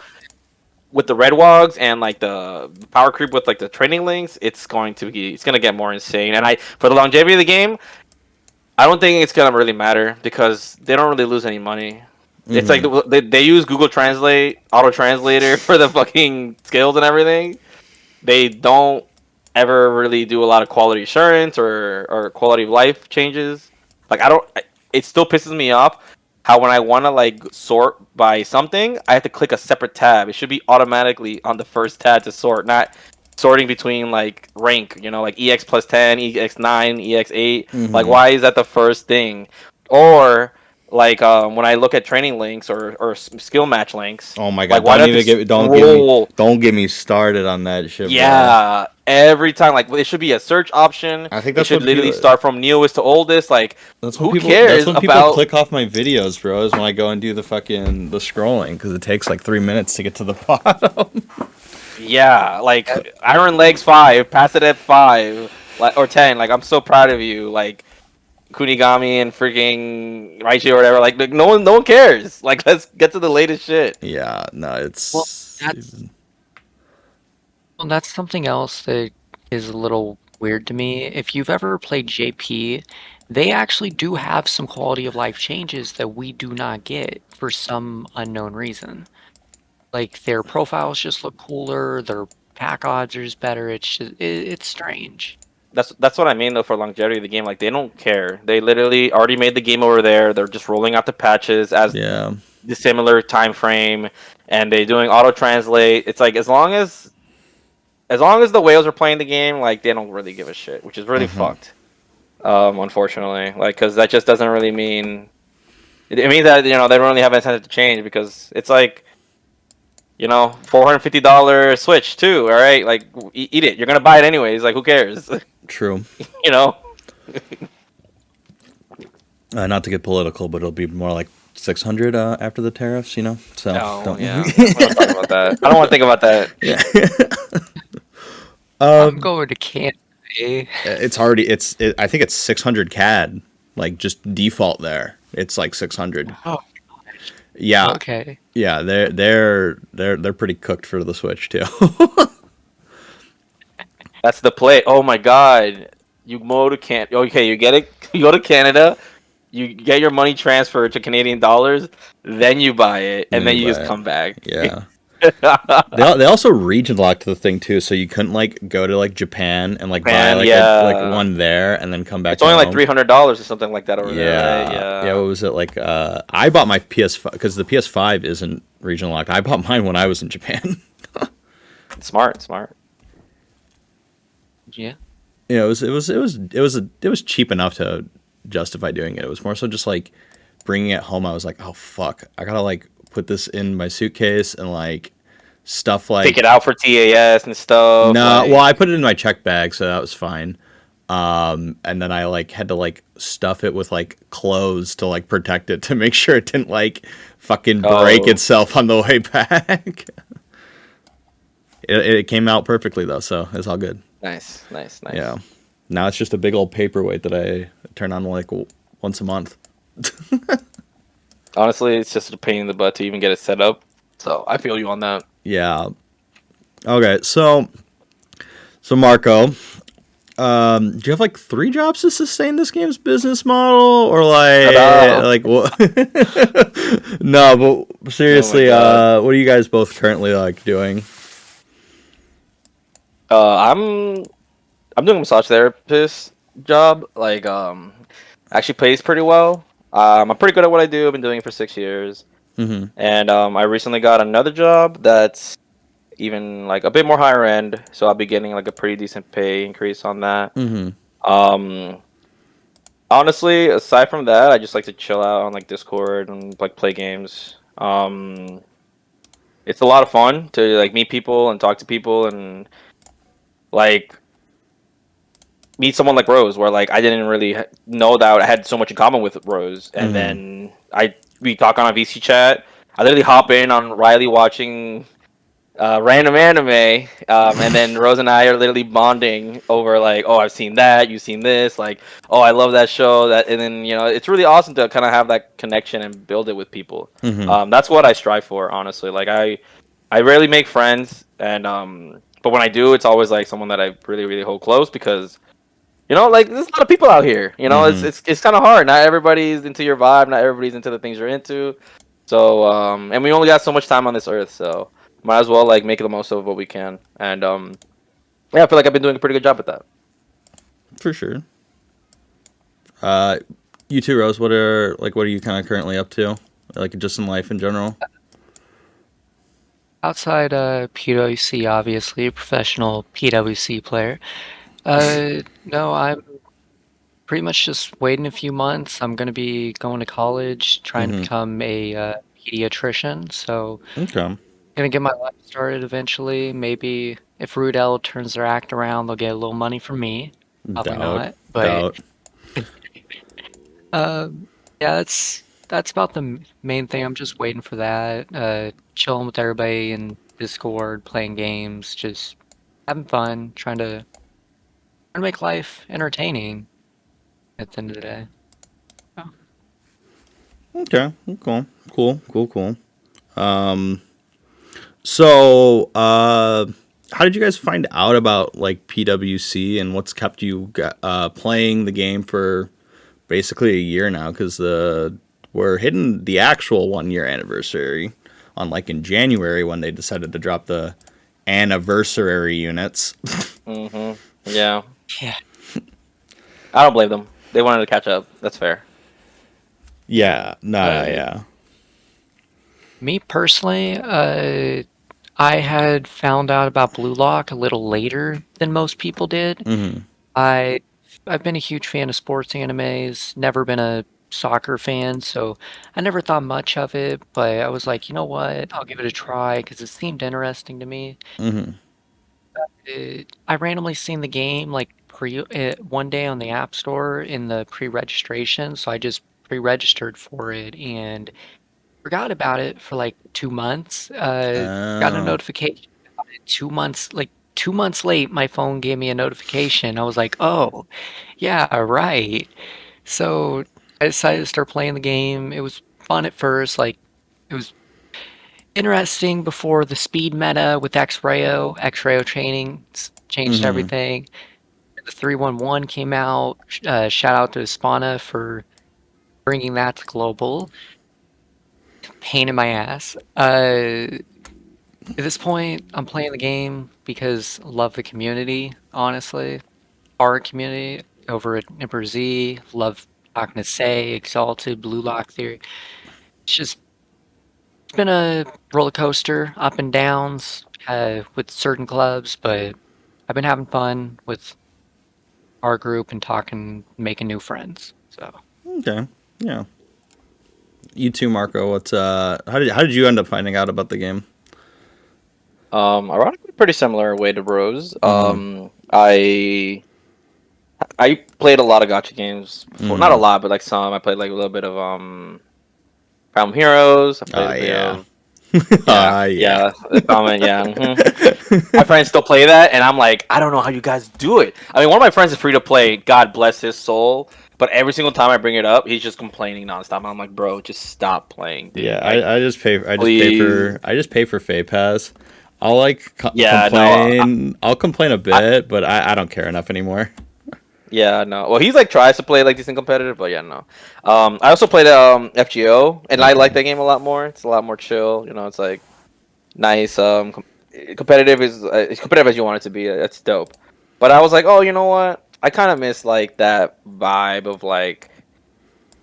with the Red Wogs and like the power creep with like the training links, it's gonna get more insane. And for the longevity of the game, I don't think it's gonna really matter because they don't really lose any money. It's like they use Google Translate, auto translator for the fucking skills and everything. They don't ever really do a lot of quality assurance or quality of life changes. Like it still pisses me off how when I want to like sort by something, I have to click a separate tab. It should be automatically on the first tab to sort, not sorting between like rank, like EX plus 10, EX 9, EX 8. Like why is that the first thing? Or like when I look at training links or skill match links. Oh my god! Like, don't get me started on that shit. Yeah, bro. Every time, like it should be a search option. I think that's it should literally start from newest to oldest. Like, who cares? That's when people click off my videos, bro. Is when I go and do the scrolling because it takes like 3 minutes to get to the bottom. Yeah, like Iron Legs 5, pass it at 5, or 10. Like, I'm so proud of you. Like. Kunigami and freaking Raichi or whatever, like no one cares. Like, let's get to the latest shit. Yeah, no, it's that's something else that is a little weird to me. If you've ever played JP, they actually do have some quality of life changes that we do not get for some unknown reason. Like their profiles just look cooler, their pack odds are just better. It's strange. That's what I mean though for longevity of the game. Like they don't care. They literally already made the game over there. They're just rolling out the patches as the similar time frame, and they're doing auto translate. It's like as long as the whales are playing the game, like they don't really give a shit, which is really fucked. Unfortunately, like because that just doesn't really mean. It means that they don't really have incentive to change because it's like. $450 Switch too. All right, like eat it. You're gonna buy it anyways. Like, who cares? True. Not to get political, but it'll be more like 600 after the tariffs. So don't. Yeah. I don't want to talk about that. I don't want to think about that. Yeah. I'm going to Canada. It's already. I think it's 600 CAD. Like just default there. It's like 600. Oh. Yeah. Okay. Yeah, they're pretty cooked for the Switch too. That's the play. Oh my god. You go to Okay, you get it. You go to Canada. You get your money transferred to Canadian dollars, then you buy it, and then you just come back. Yeah. They also region locked the thing too, so you couldn't like go to like Japan and like buy like one there and then come back. It's only like $300 or something like that over there. Right? Yeah. What was it like? I bought my PS5 because the PS5 isn't region locked. I bought mine when I was in Japan. Smart. Yeah. Yeah, it was cheap enough to justify doing it. It was more so just like bringing it home. I was like, oh fuck, I gotta like put this in my suitcase and like stuff like take it out for TAS and stuff. No, well, I put it in my check bag, so that was fine. And then I like had to like stuff it with like clothes to like protect it to make sure it didn't like fucking break itself on the way back. It came out perfectly though, so it's all good. Nice, nice, nice. Yeah. Now it's just a big old paperweight that I turn on like once a month. Honestly, it's just a pain in the butt to even get it set up. So I feel you on that. Yeah. Okay. So Marco, do you have like 3 jobs to sustain this game's business model, or Shut up. like what? No, but Oh my seriously, god. what are you guys both currently like doing? I'm doing a massage therapist job. Like actually pays pretty well. I'm pretty good at what I do. I've been doing it for 6 years. Mm-hmm. And I recently got another job that's even like a bit more higher end, so I'll be getting like a pretty decent pay increase on that. Mm-hmm. Um, Honestly, aside from that, I just like to chill out on like Discord and like play games. It's a lot of fun to like meet people and talk to people and like meet someone like Rose, where like I didn't really know that I had so much in common with Rose, and Mm-hmm. then we talk on a VC chat. I literally hop in on Riley watching random anime, and then Rose and I are literally bonding over like, oh, I've seen that, you've seen this, like, oh, I love that show, that, and then it's really awesome to kind of have that connection and build it with people. Mm-hmm. That's what I strive for, honestly. Like I rarely make friends, and but when I do, it's always like someone that I really really hold close because. Like there's a lot of people out here. It's Mm-hmm. it's kind of hard. Not everybody's into your vibe. Not everybody's into the things you're into. So and we only got so much time on this earth, so might as well like make the most of what we can. And yeah, I feel like I've been doing a pretty good job at that. For sure. Uh, you too, Rose. What are you kind of currently up to? Like just in life in general? Outside PWC, obviously, professional PWC player. No, I'm pretty much just waiting a few months. I'm gonna be going to college, trying to Mm-hmm. become a pediatrician. So, Okay. gonna get my life started eventually. Maybe if Rudell turns their act around, they'll get a little money from me. Probably Doubt. not, but Doubt. yeah, that's about the main thing. I'm just waiting for that. Chilling with everybody in Discord, playing games, just having fun, trying to make life entertaining at the end of the day. Oh. Okay. Cool. Cool. Cool. Cool. Um. So, how did you guys find out about like PWC and what's kept you playing the game for basically a year now? Because we're hitting the actual 1 year anniversary on like in January when they decided to drop the anniversary units. Yeah, Yeah. I don't blame them. They wanted to catch up. That's fair. Yeah. Nah. Uh, Yeah. Me personally, I had found out about Blue Lock a little later than most people did. Mm-hmm. I I've been a huge fan of sports animes, never been a soccer fan, so I never thought much of it, but I was like, you know what? I'll give it a try because it seemed interesting to me. Mm-hmm. I randomly seen the game like one day on the App Store in the pre-registration, so I just pre-registered for it and forgot about it for like 2 months. Got a Oh. notification about it 2 months, like 2 months late. My phone gave me a notification. I was like, oh, yeah, right. So I decided to start playing the game. It was fun at first, like it was interesting before the speed meta with X-Rayo training changed Mm-hmm. everything. The 311 came out. Shout out to Spana for bringing that to global. Pain in my ass. At this point, I'm playing the game because I love the community, honestly. Our community over at Emperorz, love talking to Say, Exalted, Blue Lock Theory. It's been a roller coaster, up and downs with certain clubs, but I've been having fun with our group and talking, making new friends. So Okay. Yeah. You too, Marco. What's how did you end up finding out about the game? Ironically, pretty similar way to Rose. Mm-hmm. I played a lot of gotcha games before. Not a Mm-hmm. lot, but like some. I played like a little bit of Problem Heroes. I played Oh a bit yeah. of Yeah, Yeah. the comment, yeah. My friends still play that, and I'm like, I don't know how you guys do it. I mean, one of my friends is free to play. God bless his soul. But every single time I bring it up, he's just complaining nonstop. I'm like, bro, just stop playing, Yeah, dude. Like, please. I just pay for Fay Pass. I'll like Yeah, no. complain. I'll complain a I, bit, but I don't care enough anymore. yeah, no. Well, he's like tries to play like decent competitive, but yeah, no. I also played FGO, and I like Okay. that game a lot more. It's a lot more chill. You know, it's like nice. Competitive is as competitive as you want it to be. That's dope. But I was like, oh, you know what? I kind of miss like that vibe of like,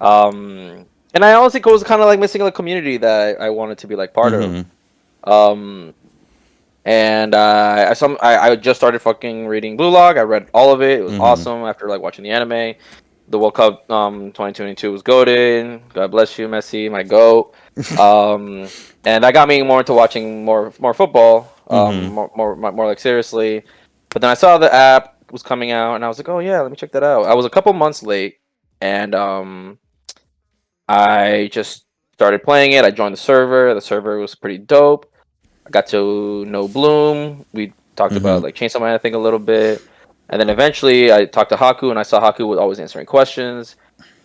and I honestly was kind of like missing a community that I wanted to be like part of. Mm-hmm. Um, and I just started fucking reading Blue Log. I read all of it. It was Mm-hmm. awesome after like watching the anime. The World Cup 2022 was goated. God bless you, Messi, my goat. And that got me more into watching more football. Mm-hmm. More like seriously. But then I saw the app was coming out, and I was like, oh yeah, let me check that out. I was a couple months late, and I just started playing it. I joined the server. The server was pretty dope. I got to know Bloom. We talked Mm-hmm. about like Chainsaw Man, I think, a little bit, and then eventually I talked to Haku, and I saw Haku was always answering questions.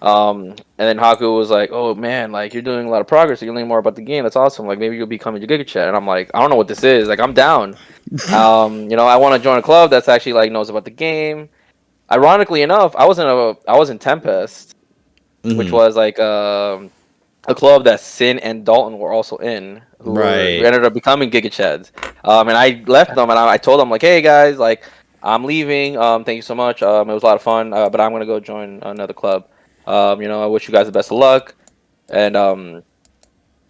And then Haku was like, "Oh man, like you're doing a lot of progress. You're learning more about the game. That's awesome. Like maybe you'll be coming to Gigachad." And I'm like, "I don't know what this is. Like I'm down. I want to join a club that's actually like knows about the game." Ironically enough, I was in Tempest, which Mm-hmm. was like a club that Sin and Dalton were also in, who Right. ended up becoming Gigachads. And I left them, and I told them like, "Hey guys, like I'm leaving. Thank you so much. It was a lot of fun, but I'm gonna go join another club. I wish you guys the best of luck." And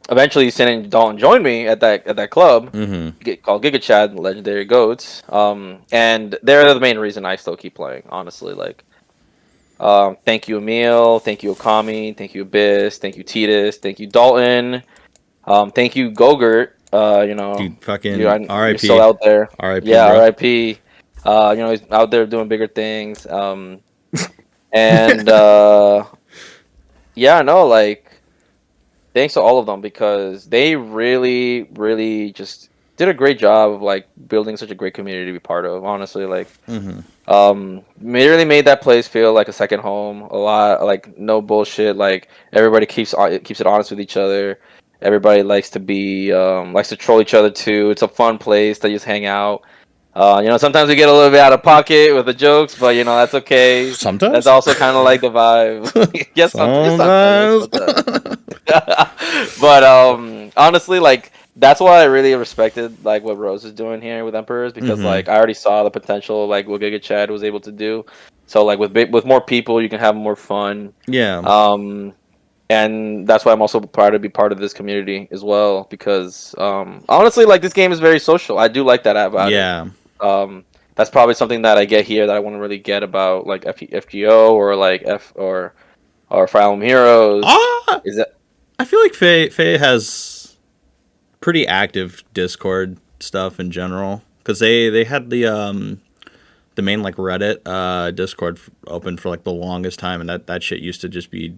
eventually, Sin and Dalton joined me at that club Mm-hmm. called Gigachad, Legendary Goats. And they're the main reason I still keep playing. Honestly, like. Thank you, Emil. Thank you, Okami. Thank you, Abyss. Thank you, Titus. Thank you, Dalton. Thank you, Gogurt. Dude, fucking You're still R.I.P. out there. R.I.P. Yeah, Bro. R.I.P. He's out there doing bigger things. And yeah, no, like thanks to all of them because they really, really just did a great job of like building such a great community to be part of. Honestly, like Mm-hmm. really made that place feel like a second home. A lot like no bullshit. Like everybody keeps it honest with each other. Everybody likes to troll each other too. It's a fun place to just hang out. Sometimes we get a little bit out of pocket with the jokes, but that's okay. That's Sometimes. also kind of like the vibe. Yes, sometimes. Sometimes. Sometimes. But honestly, like that's why I really respected like what Rose is doing here with Emperors because Mm-hmm. like I already saw the potential like what Giga Chad was able to do. So like with more people, you can have more fun. Yeah. Um, and that's why I'm also proud to be part of this community as well because honestly, like this game is very social. I do like that about it. Yeah. That's probably something that I get here that I wouldn't really get about like FGO or like or Fire Emblem Heroes. Ah, Is that I feel like Faye has pretty active Discord stuff in general because they had the main like Reddit Discord open for like the longest time, and that shit used to just be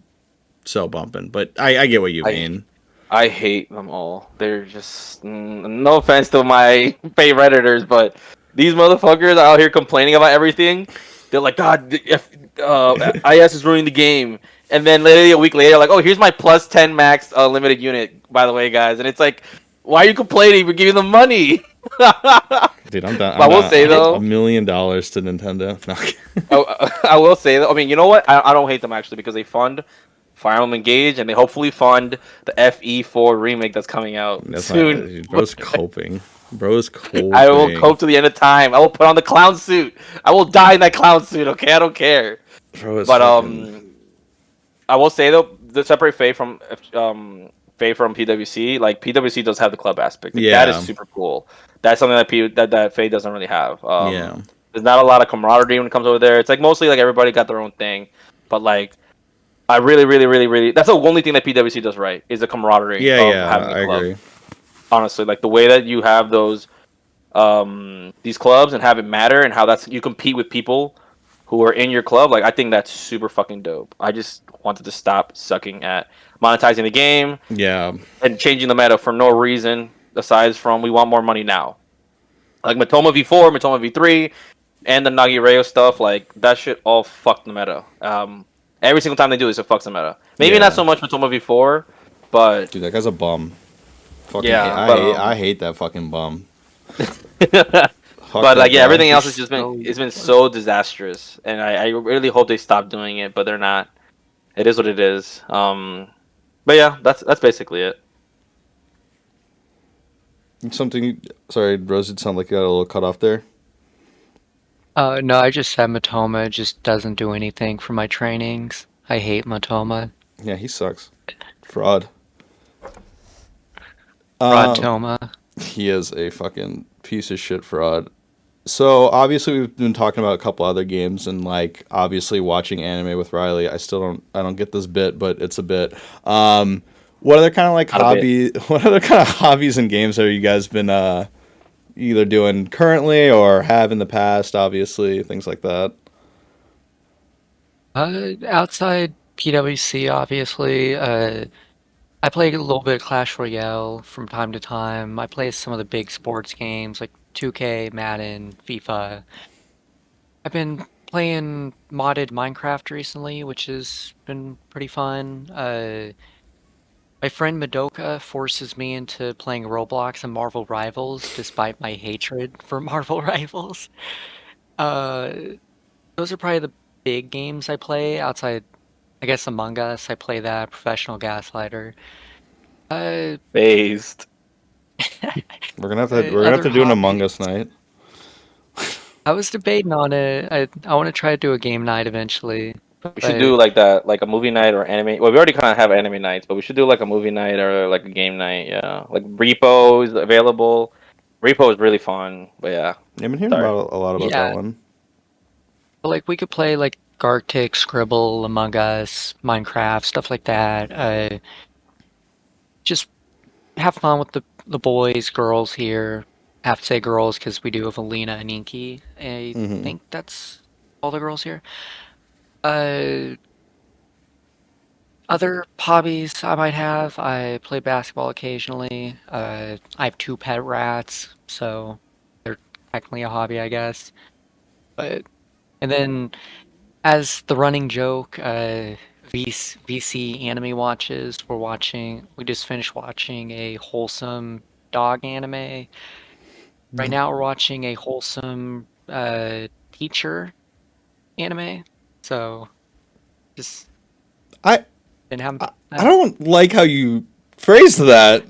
so bumping. But I get what you I mean. I hate them all. They're just no offense to my favorite editors, but these motherfuckers are out here complaining about everything. They're like, God, IS is ruining the game, and then literally a week later, like, oh, here's my plus 10 max limited unit, by the way, guys, and it's like, why are you complaining? We're giving them money. But Dude, I'm down. I I'm will down say though, $1 million to Nintendo. I will say that. I mean, you know what? I don't hate them actually because they fund Fire Emblem Engage and they hopefully fund the FE4 remake that's coming out That's not. soon. Dude, bro's coping. Bro's I will coping. cope to the end of time. I will put on the clown suit. I will die in that clown suit. Okay, I don't care. Bro is But fucking. I will say though, to separate Faye from PWC, like PWC does have the club aspect. Like, that is Yeah. super cool. That's something that Faye doesn't really have. Yeah. There's not a lot of camaraderie when it comes over there. It's like mostly like everybody got their own thing. But like I really, really, really, really that's the only thing that PWC does right is the camaraderie Yeah. of Yeah. having a I club. agree. Honestly, like the way that you have those these clubs and have it matter and how that's you compete with people who are in your club, like I think that's super fucking dope. I just wanted to stop sucking at monetizing the game Yeah. and changing the meta for no reason aside from we want more money now. Like Matoma V4, Matoma V3, and the Nagi Rayo stuff, like that shit all fucked the meta. Every single time they do this, it fucks the meta. Maybe not Yeah. so much Matoma V4, but Dude, that guy's a bum. Fucking hate. yeah, but I hate that fucking bum. Fuck but that like yeah, guy. everything else has He's just been so it's been useless. so disastrous, and I really hope they stop doing it, but they're not. It is what it is. But yeah, that's basically it. Something. Sorry, Rose. It sounded like you got a little cut off there. No, I just said Matoma just doesn't do anything for my trainings. I hate Matoma. Yeah, he sucks. Fraud. Rotoma. He is a fucking piece of shit fraud. So obviously we've been talking about a couple other games and like obviously watching anime with Riley. I don't get this bit, but it's a bit. What other kind of like Not a bit. what other kind of hobbies and games have you guys been either doing currently or have in the past? Obviously, things like that. Outside PWC, obviously, I play a little bit of Clash Royale from time to time. I play some of the big sports games like 2K, Madden, FIFA. I've been playing modded Minecraft recently, which has been pretty fun. My friend Madoka forces me into playing Roblox and Marvel Rivals despite my hatred for Marvel Rivals. Uh, those are probably the big games I play outside, I guess, Among Us. I play that, Professional Gaslighter. Uh, Based. We're gonna have other to do an Among Us hobbies. night. I was debating on it. I want to try to do a game night eventually, We should do but like that, like a movie night or anime. Well, we already kind of have anime nights, but we should do like a movie night or like a game night. Yeah, like Repo is available. Repo is really fun, but yeah. I've been hearing Sorry. about a lot about that yeah, one. like we could play like Gartic, Scribble, Among Us, Minecraft, stuff like that. Just have fun with the boys, girls here. Have to say girls because we do have Alina and Inky. I Hmm. think that's all the girls here. Uh, Other hobbies I might have, I play basketball occasionally. I have two pet rats, so they're technically a hobby, I guess. But and then as the running joke, VC anime watches. We just finished watching a wholesome dog anime. Right now we're watching a wholesome teacher anime. So just I, been having I don't like how you phrased that.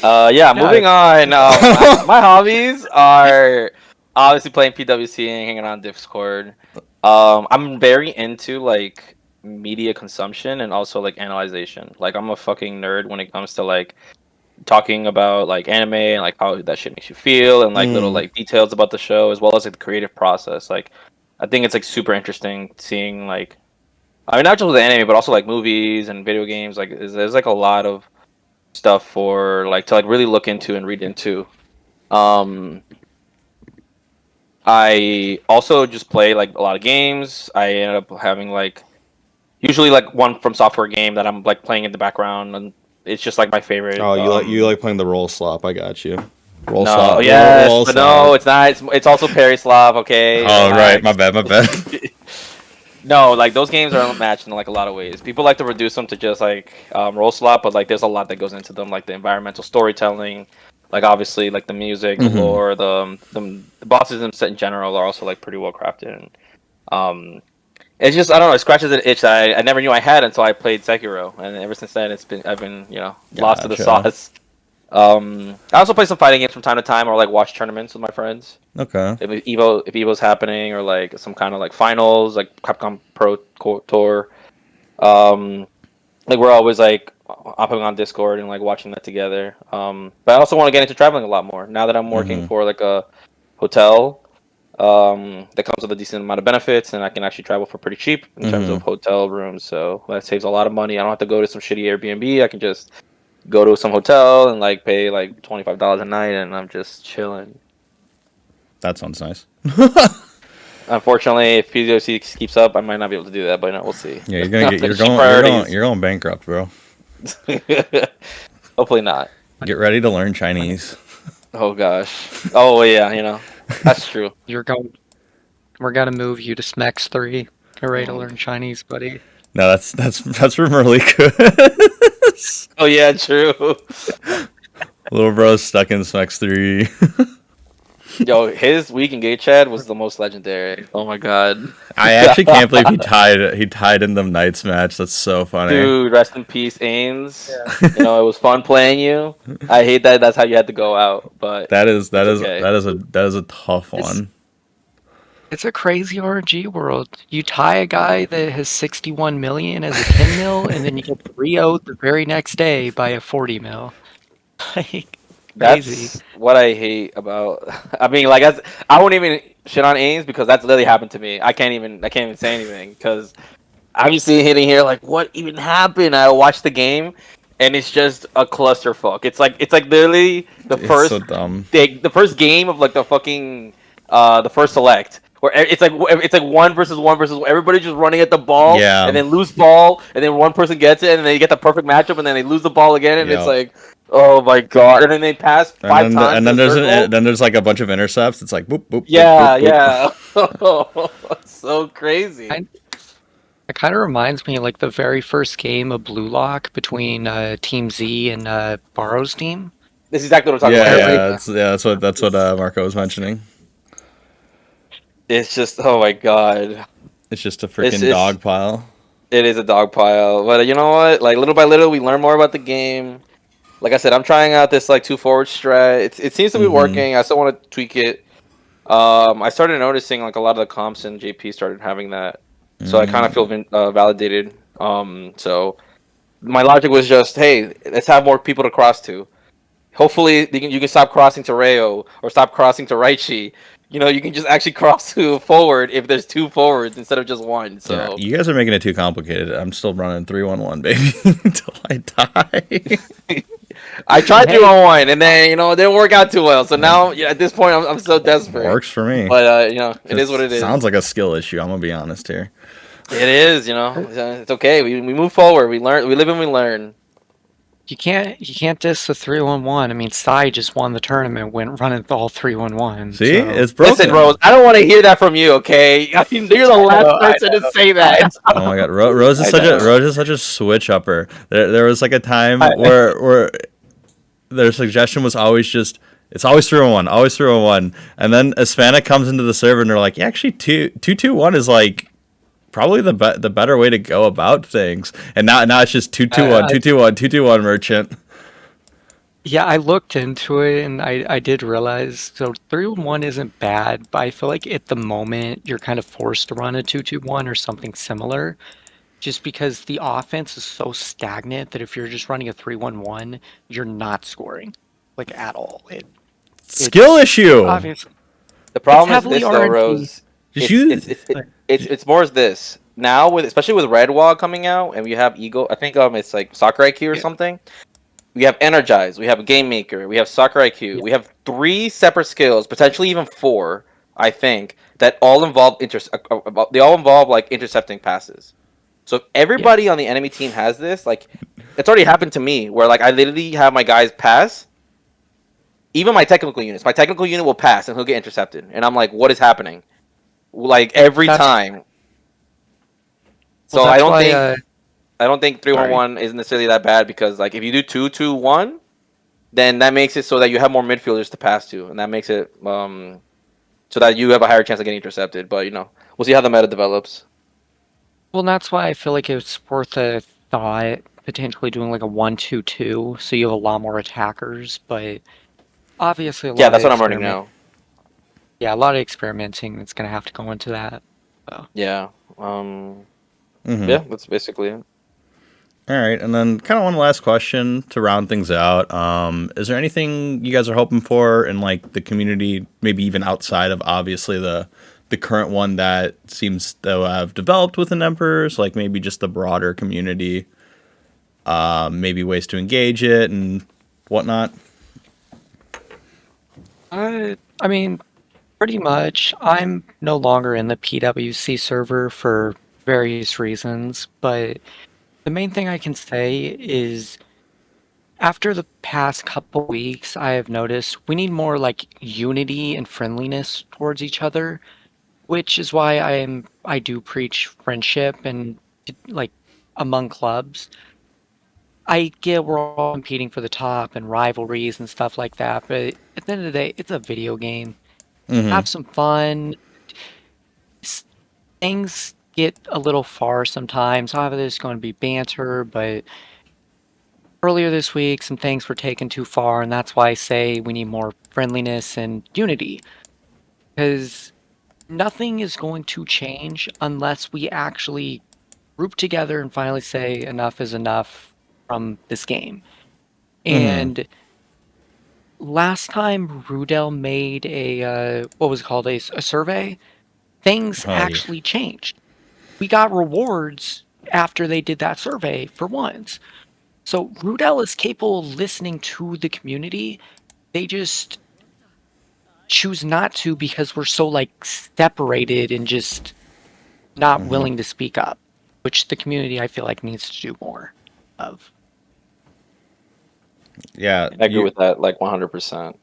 Yeah, no, moving on. My hobbies are obviously playing PWC and hanging on Discord. I'm very into like media consumption and also like analyzation. Like I'm a fucking nerd when it comes to like talking about like anime and like how that shit makes you feel and like little Mm. like details about the show as well as like the creative process. Like I think it's like super interesting seeing like I mean not just with anime but also like movies and video games. Like there's like a lot of stuff for like to like really look into and read into. Um, I also just play like a lot of games. I ended up having like usually like one from software game that I'm like playing in the background, and it's just like my favorite. Oh, you like playing the roll slop? I got you. Roll No, slop. yes, Roll but no, slop. it's not. It's also Perry Slav. Okay, Oh right, my relax. bad, my bad. No, like those games are unmatched in like a lot of ways. People like to reduce them to just like roll slot, but like there's a lot that goes into them, like the environmental storytelling, like obviously like the music, the Hmm. lore, the bosses and set in general are also like pretty well crafted. And, it's just I don't know, it scratches an itch that I never knew I had until I played Sekiro, and ever since then I've been lost to the Gotcha. sauce. I also play some fighting games from time to time, or like watch tournaments with my friends Okay. if Evo's happening or like some kind of like finals like Capcom Tour. Um, like we're always like hopping on Discord and like watching that together. But I also want to get into traveling a lot more now that I'm working Hmm. for like a hotel. That comes with a decent amount of benefits, and I can actually travel for pretty cheap in terms Hmm. of hotel rooms. So that saves a lot of money. I don't have to go to some shitty Airbnb. I can just go to some hotel and like pay like $25 a night, and I'm just chilling. That sounds nice. Unfortunately, if PWC keeps up, I might not be able to do that, but we'll see. Yeah, you're gonna get you're going bankrupt, bro. Hopefully not. Get ready to learn Chinese. Oh gosh. Oh yeah, that's true. We're gonna move you to SMEX 3. Get ready to Oh. learn Chinese, buddy. No, that's from early good. Oh yeah, true. Little bro's stuck in Specs 3. Yo, his week in Gigachad was the most legendary. Oh my god. I actually can't believe he tied in the Knights match. That's so funny. Dude, rest in peace, Ains. It was fun playing you. I hate that that's how you had to go out, but That is okay. a tough one. It's a crazy RNG world. You tie a guy that has 61 million as a 10 mil, and then you get 3-0'd the very next day by a 40 mil. Like, crazy. That's what I hate about. I mean, like, I won't even shit on Ains because that's literally happened to me. I can't even say anything because I'm just hitting here like, what even happened? I watched the game, and it's just a clusterfuck. It's like literally It's so dumb. the first game of like the fucking the first select. Where it's like one versus one versus everybody just running at the ball, Yeah. and then lose ball, and then one person gets it, and then they get the perfect matchup, and then they lose the ball again, and Yep. it's like, oh my god! And then they pass five times. And then there's like a bunch of intercepts. It's like boop boop. Yeah, boop, boop. yeah. So crazy. It kind of reminds me of like the very first game of Blue Lock between Team Z and Barrow's team. This is exactly what I'm talking about. That's what Marco was mentioning. It's just, oh my god. It's just a freaking dog pile. It is a dog pile. But you know what? Like, little by little, we learn more about the game. Like I said, I'm trying out this, like, 2-forward strat. It seems to be working. I still want to tweak it. I started noticing, like, a lot of the comps in JP started having that. So I kind of feel validated. So my logic was just, hey, let's have more people to cross to. Hopefully, you can stop crossing to Rayo or stop crossing to Raichi. You can just actually cross to forward if there's two forwards instead of just one. So yeah, you guys are making it too complicated. I'm still running 3-1-1, baby, until I die. I tried 3-1-1, and then it didn't work out too well. So now, at this point, I'm so desperate. Works for me. But it is what it is. Sounds like a skill issue. I'm gonna be honest here. It is. It's okay. We move forward. We learn. We live and we learn. You can't diss the 3-1-1. I mean, Sai just won the tournament, went running all 3-1-1. See, so. it's broken. Listen, Roze, I don't want to hear that from you. Okay, I mean, you're the last person to say that. Oh my god, Roze is such a switch upper. There was like a time where their suggestion was always just it's always 3-1-1, always 3-1-1, and then Hispanic comes into the server and they're like, yeah, actually 2-2-1 is like probably the better way to go about things, and now it's just 2-2-1, 2-2-1, 2-2-1 merchant. Yeah, I looked into it and I did realize so 3-1-1 isn't bad, but I feel like at the moment you're kind of forced to run a 2-2-1 or something similar, just because the offense is so stagnant that if you're just running a 3-1-1, you're not scoring like at all. Skill issue. Obviously, The problem is heavily this, though, RNG. Roze. Just It's more as this now, especially with Red Wall coming out, and we have Eagle. I think it's like Soccer IQ or something. We have Energize, we have Game Maker, we have Soccer IQ. We have 3 separate skills, potentially even 4. I think that all involve they all involve like intercepting passes. So if everybody on the enemy team has this, like, it's already happened to me where like I literally have my guys pass. Even my technical units, my technical unit will pass and he'll get intercepted, and I'm like, what is happening? Like every time. So I don't think 3-1-1 is necessarily that bad because like if you do 2-2-1, then that makes it so that you have more midfielders to pass to, and that makes it so that you have a higher chance of getting intercepted. But we'll see how the meta develops. Well, that's why I feel like it's worth a thought potentially doing like a 1-2-2, so you have a lot more attackers. But obviously, That's what I'm running now. Yeah, a lot of experimenting that's gonna have to go into that. So. Yeah. Yeah, that's basically it. All right, and then kind of one last question to round things out. Is there anything you guys are hoping for in like the community, maybe even outside of obviously the current one that seems to have developed within Emperorz, like maybe just the broader community, maybe ways to engage it and whatnot? I mean, Pretty much. I'm no longer in the PWC server for various reasons, but the main thing I can say is after the past couple weeks, I have noticed we need more like unity and friendliness towards each other, which is why I do preach friendship and like among clubs. I get we're all competing for the top and rivalries and stuff like that, but at the end of the day, it's a video game. Mm-hmm. Have some fun. Things get a little far sometimes. Obviously, there's going to be banter, but earlier this week, some things were taken too far, and that's why I say we need more friendliness and unity. Because nothing is going to change unless we actually group together and finally say enough is enough from this game. Mm-hmm. And last time Rudel made what was it called, a survey, things Oh, yeah. actually changed. We got rewards after they did that survey for once. So Rudel is capable of listening to the community. They just choose not to because we're so like separated and just not Mm-hmm. willing to speak up, which the community I feel like needs to do more of. Yeah. I agree with that, like 100%.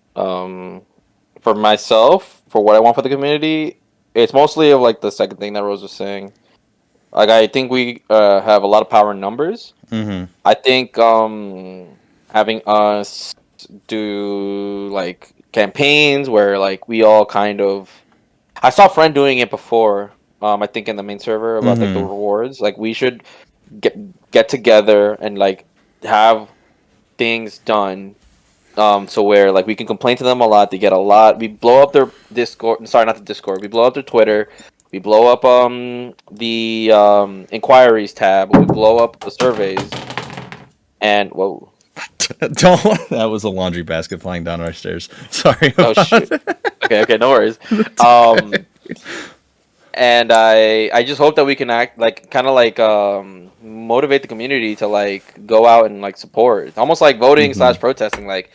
For myself, for what I want for the community, it's mostly of like the second thing that Rose was saying. Like I think we have a lot of power in numbers. Mm-hmm. I think having us do like campaigns where like we all kind of I saw a friend doing it before. I think in the main server about like the Mm-hmm. rewards. Like we should get get together and like have things done. So where like we can complain to them a lot. They get a lot. We blow up their Discord. Sorry, not the Discord. We blow up their Twitter. We blow up the inquiries tab. We blow up the surveys. And whoa. Don't. That was a laundry basket flying down our stairs. Sorry Oh about shit. it. Okay, no worries. Um and I just hope that we can act like kind of like motivate the community to like go out and like support. It's almost like voting Mm-hmm. slash protesting. Like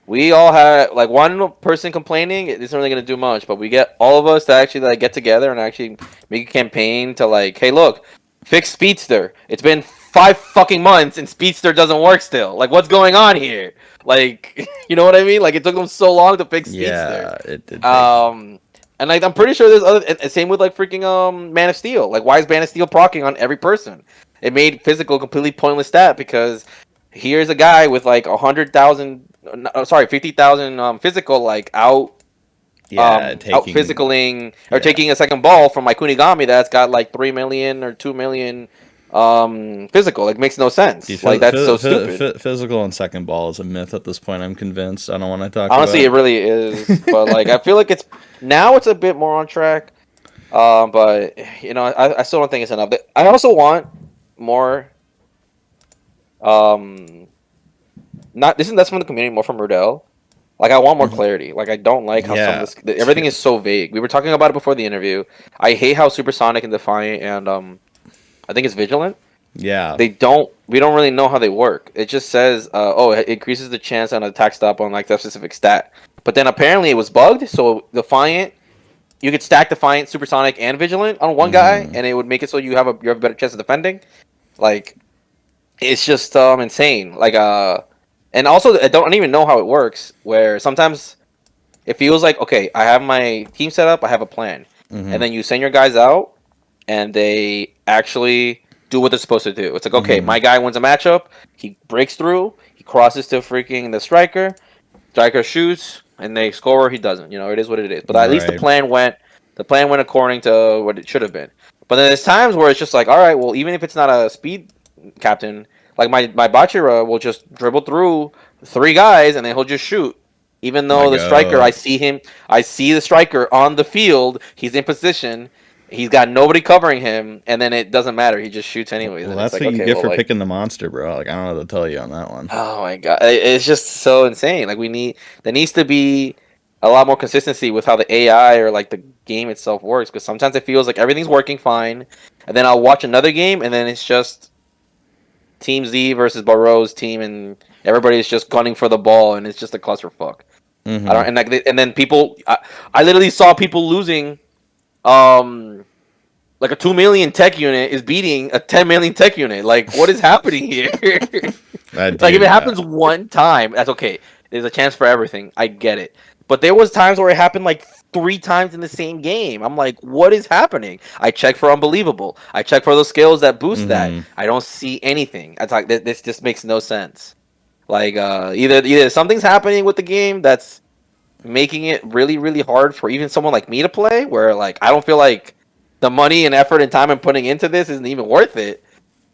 we all have like one person complaining isn't really gonna do much, but we get all of us to actually like get together and actually make a campaign to like, hey, look, fix Speedster. It's been 5 fucking months and Speedster doesn't work still. Like, what's going on here? Like, you know what I mean? Like, it took them so long to fix Speedster. Yeah, it did take. And like I'm pretty sure there's other. And same with like freaking Man of Steel. Like, why is Man of Steel proccing on every person? It made physical a completely pointless stat because here's a guy with like 100,000, sorry, 50,000 physical like Yeah, out taking. physicaling or Yeah. taking a second ball from my Kunigami that's got like 3 million or 2 million physical. Like makes no sense. Like that's so stupid. Physical and second ball is a myth at this point. I'm convinced. I don't want to talk Honestly, it about. really is. But like I feel like it's a bit more on track. But you know, I still don't think it's enough. I also want more. Um, not this is that's from the community, more from Rudell. Like I want more Mhm. clarity. Like I don't like how some of Yeah. this everything is so vague. We were talking about it before the interview. I hate how Supersonic and Defiant and I think it's Vigilant. Yeah. We don't really know how they work. It just says oh it increases the chance on attack stop on like that specific stat. But then apparently it was bugged. So Defiant you could stack Defiant, Supersonic, and Vigilant on one guy, Mm-hmm. and it would make it so you have a better chance of defending. Like it's just insane. Like and also I don't even know how it works. Where sometimes it feels like okay, I have my team set up, I have a plan, Mm-hmm. and then you send your guys out, and they actually do what they're supposed to do. It's like okay, Mm-hmm. my guy wins a matchup, he breaks through, he crosses to freaking the striker, striker shoots, and they score or he doesn't. You know, it is what it is. But at least Right. the plan went according to what it should have been. But then there's times where it's just like, all right, well, even if it's not a speed captain, like my Bachira will just dribble through 3 guys and then he'll just shoot. Even though Like the striker, I see the striker on the field, he's in position, he's got nobody covering him, and then it doesn't matter, he just shoots anyways, Well, and it's that's like, what you okay, get well, for like, picking the monster, bro. Like I don't know what to tell you on that one. oh my god, it's just so insane. Like there needs to be a lot more consistency with how the AI or like the game itself works. Because sometimes it feels like everything's working fine, and then I'll watch another game, and then it's just Team Z versus Barro's team, and everybody's just gunning for the ball, and it's just a clusterfuck. I don't, and like, and then people, I literally saw people losing, like a 2 million tech unit is beating a 10 million tech unit. Like, what is happening here? Like, if it happens one time, that's okay. There's a chance for everything. I get it. But there was times where it happened like 3 times in the same game. I'm like, what is happening? I check for unbelievable. I check for those skills that boost that. I don't see anything. It's like this just makes no sense. Like, either something's happening with the game that's making it really, really hard for even someone like me to play, where like I don't feel like the money and effort and time I'm putting into this isn't even worth it.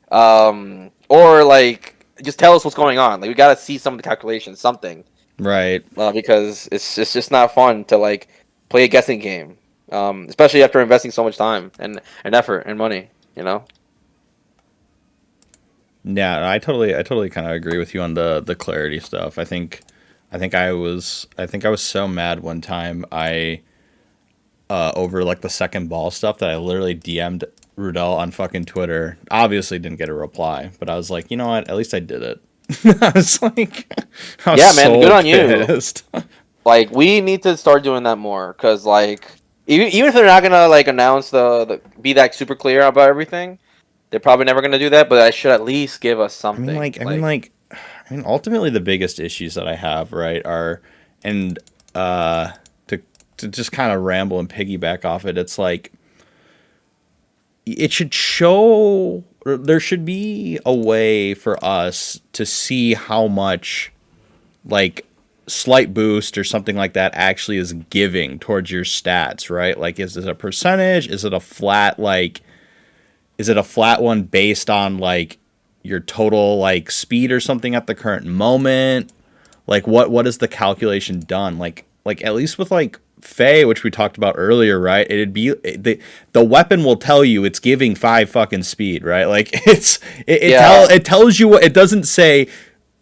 Or like just tell us what's going on. Like, we gotta see some of the calculations, something. Right. Because it's just not fun to like play a guessing game. Especially after investing so much time and effort and money, you know? Yeah, I totally kind of agree with you on the clarity stuff. I was so mad one time over like the second ball stuff that I literally DM'd Rudel on fucking Twitter. Obviously didn't get a reply, but I was like, you know what? At least I did it. I was like, Yeah, man, so good on pissed. you. Like, we need to start doing that more, because like even if they're not gonna like announce the be that super clear about everything, they're probably never gonna do that. But I should at least give us something. I mean, ultimately the biggest issues that I have, right, are, and to just kind of ramble and piggyback off it, it's like it should show, there should be a way for us to see how much like slight boost or something like that actually is giving towards your stats, right? Like, is it a percentage? Is it a flat, like, is it a flat one based on like your total like speed or something at the current moment? Like, what is the calculation done? Like at least with like Faye, which we talked about earlier, right? It'd be the weapon will tell you it's giving 5 fucking speed, right? Like, it tells you what, it doesn't say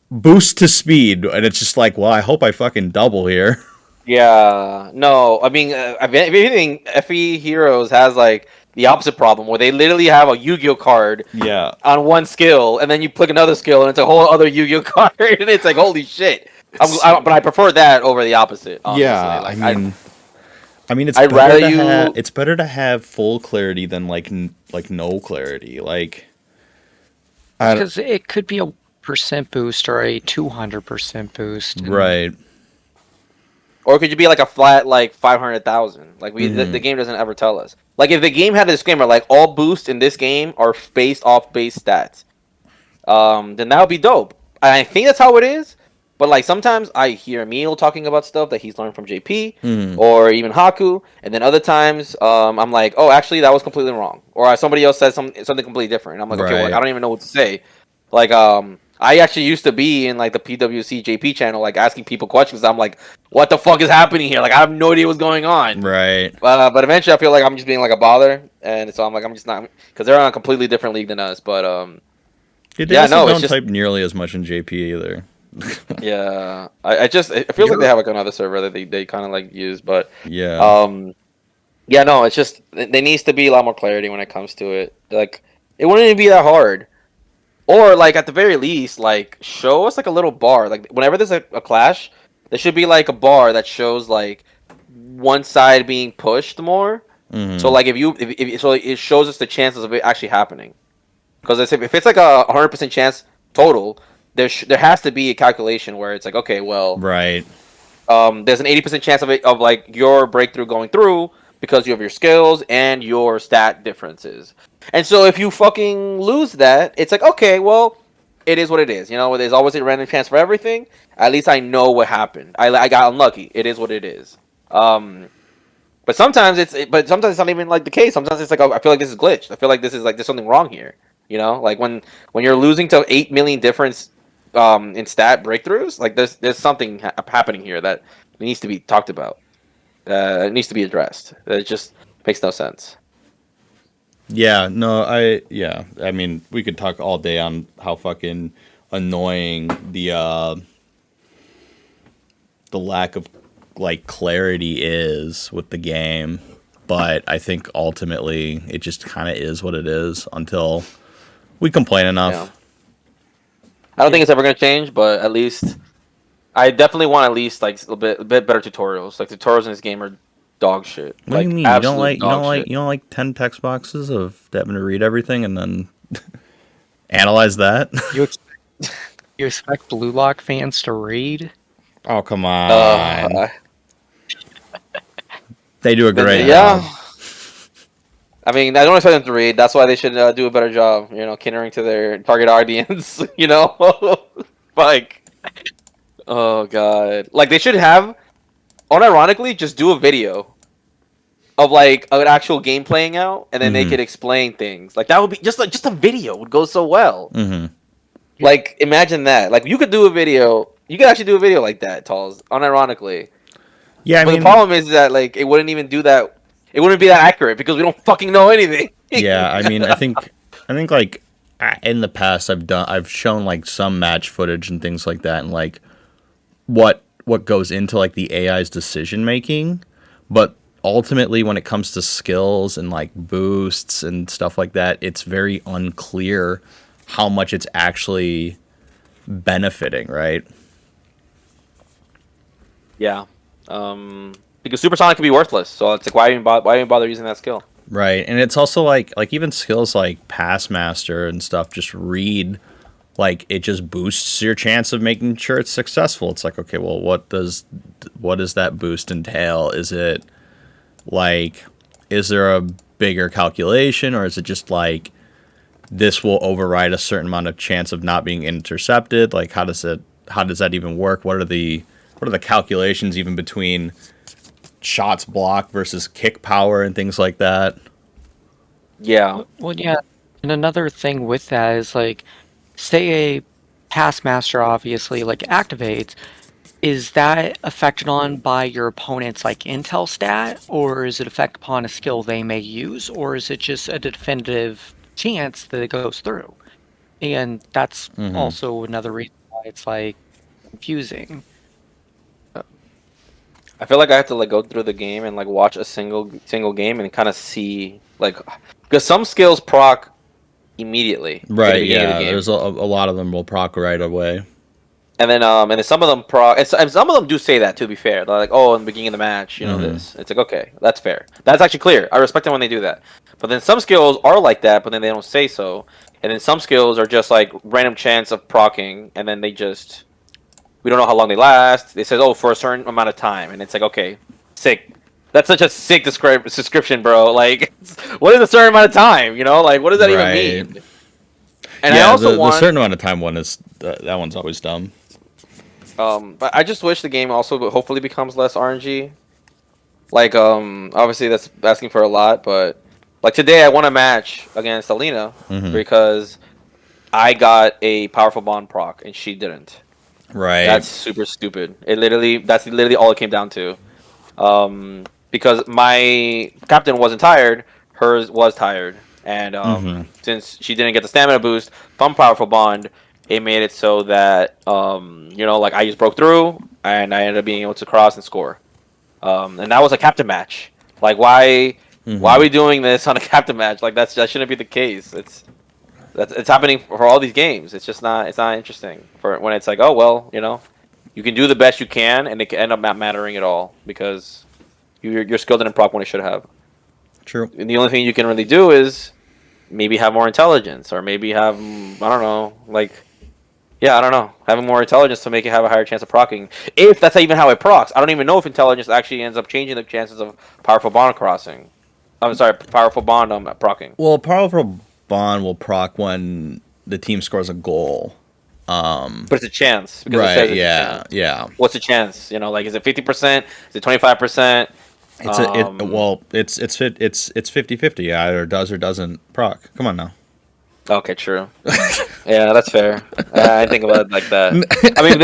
boost to speed, and it's just like, well, I hope I fucking double here. Yeah, no, I mean, if anything, FE Heroes has like the opposite problem, where they literally have a Yu-Gi-Oh card Yeah. on one skill, and then you click another skill, and it's a whole other Yu-Gi-Oh card, and it's like, holy shit. But I prefer that over the opposite. Honestly. Yeah, like, I mean, I'd rather you. it's better to have full clarity than like no clarity. Like, Because it could be a percent boost or a 200% boost. Right. Or could you be like a flat like 500,000? Like, the game doesn't ever tell us. Like, if the game had a disclaimer like all boosts in this game are based off base stats, then that would be dope. And I think that's how it is. But like, sometimes I hear Emil talking about stuff that he's learned from JP or even Haku, and then other times I'm like, oh, actually that was completely wrong, or somebody else says something completely different. And I'm like, okay, well, I don't even know what to say. Like, I actually used to be in like the PWC JP channel, like asking people questions. I'm like, what the fuck is happening here? Like, I have no idea what's going on. Right. But eventually I feel like I'm just being like a bother, and so I'm like, I'm just not, because they're on a completely different league than us. But they also don't type nearly as much in JP either. Yeah, it feels like they have like another server that they kind of like use, but yeah, yeah, no, it's just there needs to be a lot more clarity when it comes to it. Like, it wouldn't even be that hard, or like at the very least, like show us like a little bar. Like, whenever there's a clash, there should be like a bar that shows like one side being pushed more. So like if so it shows us the chances of it actually happening. Because if it's like a 100% chance total, there has to be a calculation where it's like, okay, well, right. There's an 80% chance of like your breakthrough going through because you have your skills and your stat differences. And so if you fucking lose that, it's like, okay, well, it is what it is. You know, there's always a random chance for everything. At least I know what happened. I got unlucky. It is what it is. But sometimes it's not even like the case. Sometimes it's like, oh, I feel like this is glitched. I feel like this is like there's something wrong here. You know, like when you're losing to 8 million difference in stat breakthroughs, like there's something happening here that needs to be talked about. It needs to be addressed. It just makes no sense. Yeah, no, I mean, we could talk all day on how fucking annoying the lack of like clarity is with the game, but I think ultimately it just kind of is what it is until we complain enough. Yeah. I don't think it's ever going to change, but at least I definitely want at least like a bit better tutorials. Like tutorials in this game are dog shit. What do you Like mean? absolute dog shit. You don't like 10 text boxes of having to read everything and then analyze that? You ex- you expect Blue Lock fans to read? Oh, come Uh, on. They do a great yeah. job. I mean, I don't expect them to read. That's why they should do a better job. You know, catering to their target audience. You know, like, oh god, like they should have. Unironically, just do a video of like an actual game playing out, and then they Mm-hmm. could explain things. Like that would be just a video would go so well. Mm-hmm. Like imagine that. Like you could do a video. You could actually do a video like that, Talls. Unironically, Yeah, I but the mean, problem is that like it wouldn't even do that. It wouldn't be that accurate because we don't fucking know anything. yeah, I mean, I think like in the past I've shown like some match footage and things like that, and like what goes into like the AI's decision making, but ultimately when it comes to skills and like boosts and stuff like that, it's very unclear how much it's actually benefiting, right? Yeah. Because supersonic could be worthless. So it's like why even bother using that skill? Right. And it's also like even skills like pass master and stuff just read like it just boosts your chance of making sure it's successful. It's like, okay, well, what does that boost entail? Is it like is there a bigger calculation, or is it just like this will override a certain amount of chance of not being intercepted? Like how does that even work? What are the calculations even between shots blocked versus kick power and things like that? Yeah. Well, yeah. And another thing with that is like, say a pass master obviously like activates. Is that affected on by your opponent's like intel stat, or is it affected upon a skill they may use, or is it just a definitive chance that it goes through? And that's Mm-hmm. also another reason why it's like confusing. I feel like I have to like go through the game and like watch a single game and kind of see like because some skills proc immediately at the Right, beginning of the yeah. game, There's a lot of them will proc right away. and then some of them proc and some of them do say that, to be fair. They're like, oh, in the beginning of the match, you know Mm-hmm. this. It's like, okay, that's fair. That's actually clear. I respect them when they do that. But then some skills are like that, but then they don't say so. And then some skills are just like random chance of procking, and then they just we don't know how long they last. They says, oh, for a certain amount of time, and it's like, okay, sick. That's such a sick description, bro. Like, what is a certain amount of time? You know, like, what does that even Right. mean? And I Yeah, also the want, certain amount of time one is that one's always dumb. but I just wish the game also hopefully becomes less RNG. Like, obviously that's asking for a lot, but like today I won a match against Alina Mm-hmm. because I got a powerful bond proc and she didn't. Right. That's super stupid. That's literally all it came down to. Because my captain wasn't tired, hers was tired, and Mm-hmm. since she didn't get the stamina boost from powerful bond, it made it so that like I just broke through and I ended up being able to cross and score. And that was a captain match. Like why are Mm-hmm. we doing this on a captain match? Like that shouldn't be the case. It's happening for all these games. It's not interesting for when it's like, oh well, you can do the best you can, and it can end up not mattering at all because you're skilled in proc when you should have. True. And the only thing you can really do is maybe have more intelligence, or maybe have I don't know, like yeah, I don't know, having more intelligence to make it have a higher chance of procking. If that's even how it procs, I don't even know if intelligence actually ends up changing the chances of powerful bond crossing. I'm sorry, powerful bond procking. Well, powerful bond will proc when the team scores a goal. But it's a chance because it Right. says it's a Yeah. chance. Yeah. What's the chance? Like is it 50%? Is it 25%? It's 50-50. It either does or doesn't proc. Come on now. Okay, true. Yeah, that's fair. I didn't think about it like that. I mean,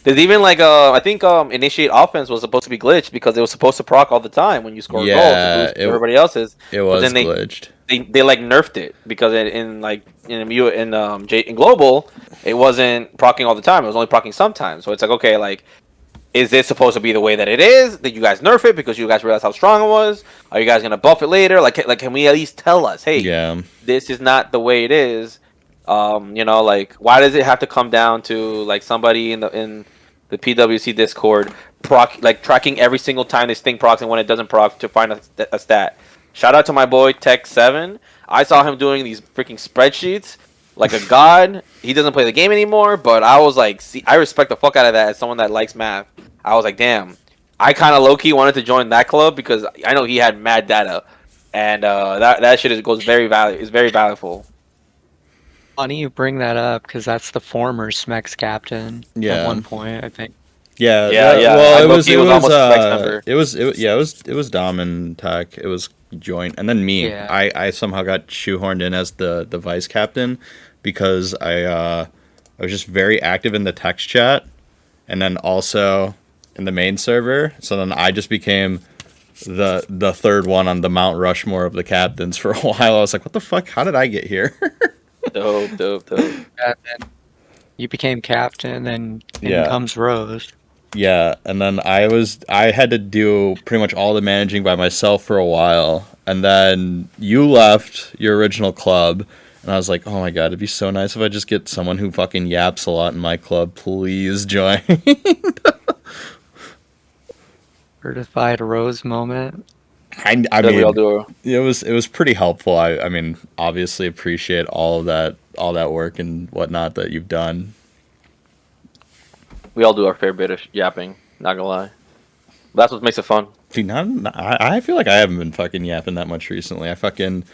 there's even like I think initiate offense was supposed to be glitched because it was supposed to proc all the time when you score a goal to Yeah, boost everybody else's. it But was then glitched. they like nerfed it because in global it wasn't procking all the time. It was only procking sometimes. So it's like, okay, like is this supposed to be the way that it is? Did you guys nerf it because you guys realized how strong it was? Are you guys gonna buff it later? Like can we at least tell us, hey, Yeah. this is not the way it is? Like why does it have to come down to like somebody the PWC Discord, tracking every single time this thing procs and when it doesn't proc to find a stat. Shout out to my boy Tech7. I saw him doing these freaking spreadsheets like a god. He doesn't play the game anymore, but I was like, see, I respect the fuck out of that as someone that likes math. I was like, damn. I kind of low key wanted to join that club because I know he had mad data, and that shit is very valuable. Funny you bring that up because that's the former Smex captain Yeah. at one point, I think. Yeah, Yeah. Well, it was almost a Smex member. It was Dom and Tech. It was joint, and then me. Yeah. I somehow got shoehorned in as the vice captain because I was just very active in the text chat, and then also in the main server. So then I just became the third one on the Mount Rushmore of the captains for a while. I was like, what the fuck? How did I get here? Dope. And then you became captain, then in Yeah. comes Roze. Yeah, and then I had to do pretty much all the managing by myself for a while, and then you left your original club, and I was like, oh my god, it'd be so nice if I just get someone who fucking yaps a lot in my club. Please join. Certified Roze moment. I That we all mean, do. it was pretty helpful. I mean, obviously appreciate all that work and whatnot that you've done. We all do our fair bit of yapping. Not gonna lie. That's what makes it fun. Dude, I feel like I haven't been fucking yapping that much recently. I fucking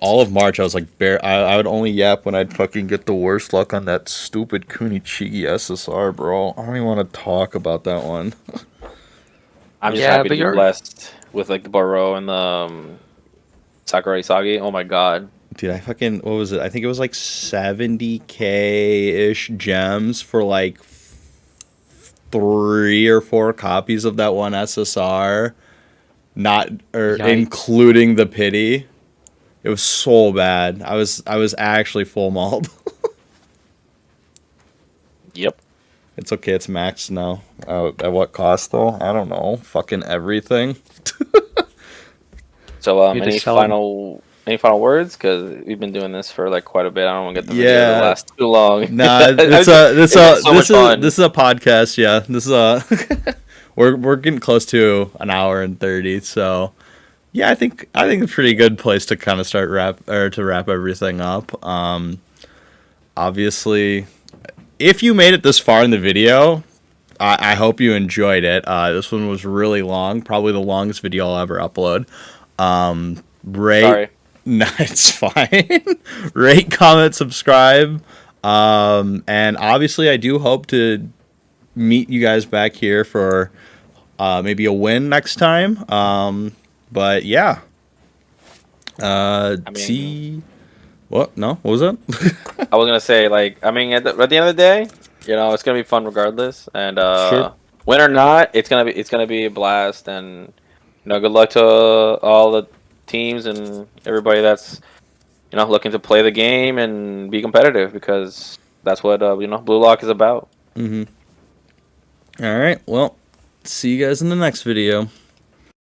all of March I was like I would only yap when I'd fucking get the worst luck on that stupid Kunichigi SSR, bro. I don't even want to talk about that one. I'm just Yeah, happy to but be you're- blessed with like the Baro and the Sakurai Sagi. Oh my god. Dude, I fucking what was it? I think it was like 70K ish gems for like 3 or 4 copies of that one SSR, Yikes. including the pity. It was so bad. I was actually full mauled. Yep. It's okay. It's maxed now. At what cost though? I don't know. Fucking everything. So You any just sell 'em. final words? Because we've been doing this for like quite a bit. I don't want to get the video Yeah. to last too long. Nah, It's been so much fun. this is a podcast. Yeah, this is a we're getting close to an hour and 30. So yeah, I think it's a pretty good place to kind of wrap everything up. Obviously, if you made it this far in the video, I hope you enjoyed it. This one was really long, probably the longest video I'll ever upload. Rate. Sorry. No, it's fine. Rate, comment, subscribe. And obviously, I do hope to meet you guys back here for maybe a win next time. But yeah. See. What? No? What was that? I was gonna say like at the end of the day, it's gonna be fun regardless, and Sure. win or not, it's gonna be a blast, and good luck to all the teams and everybody that's looking to play the game and be competitive, because that's what Blue Lock is about. Mm-hmm. All right. Well, see you guys in the next video.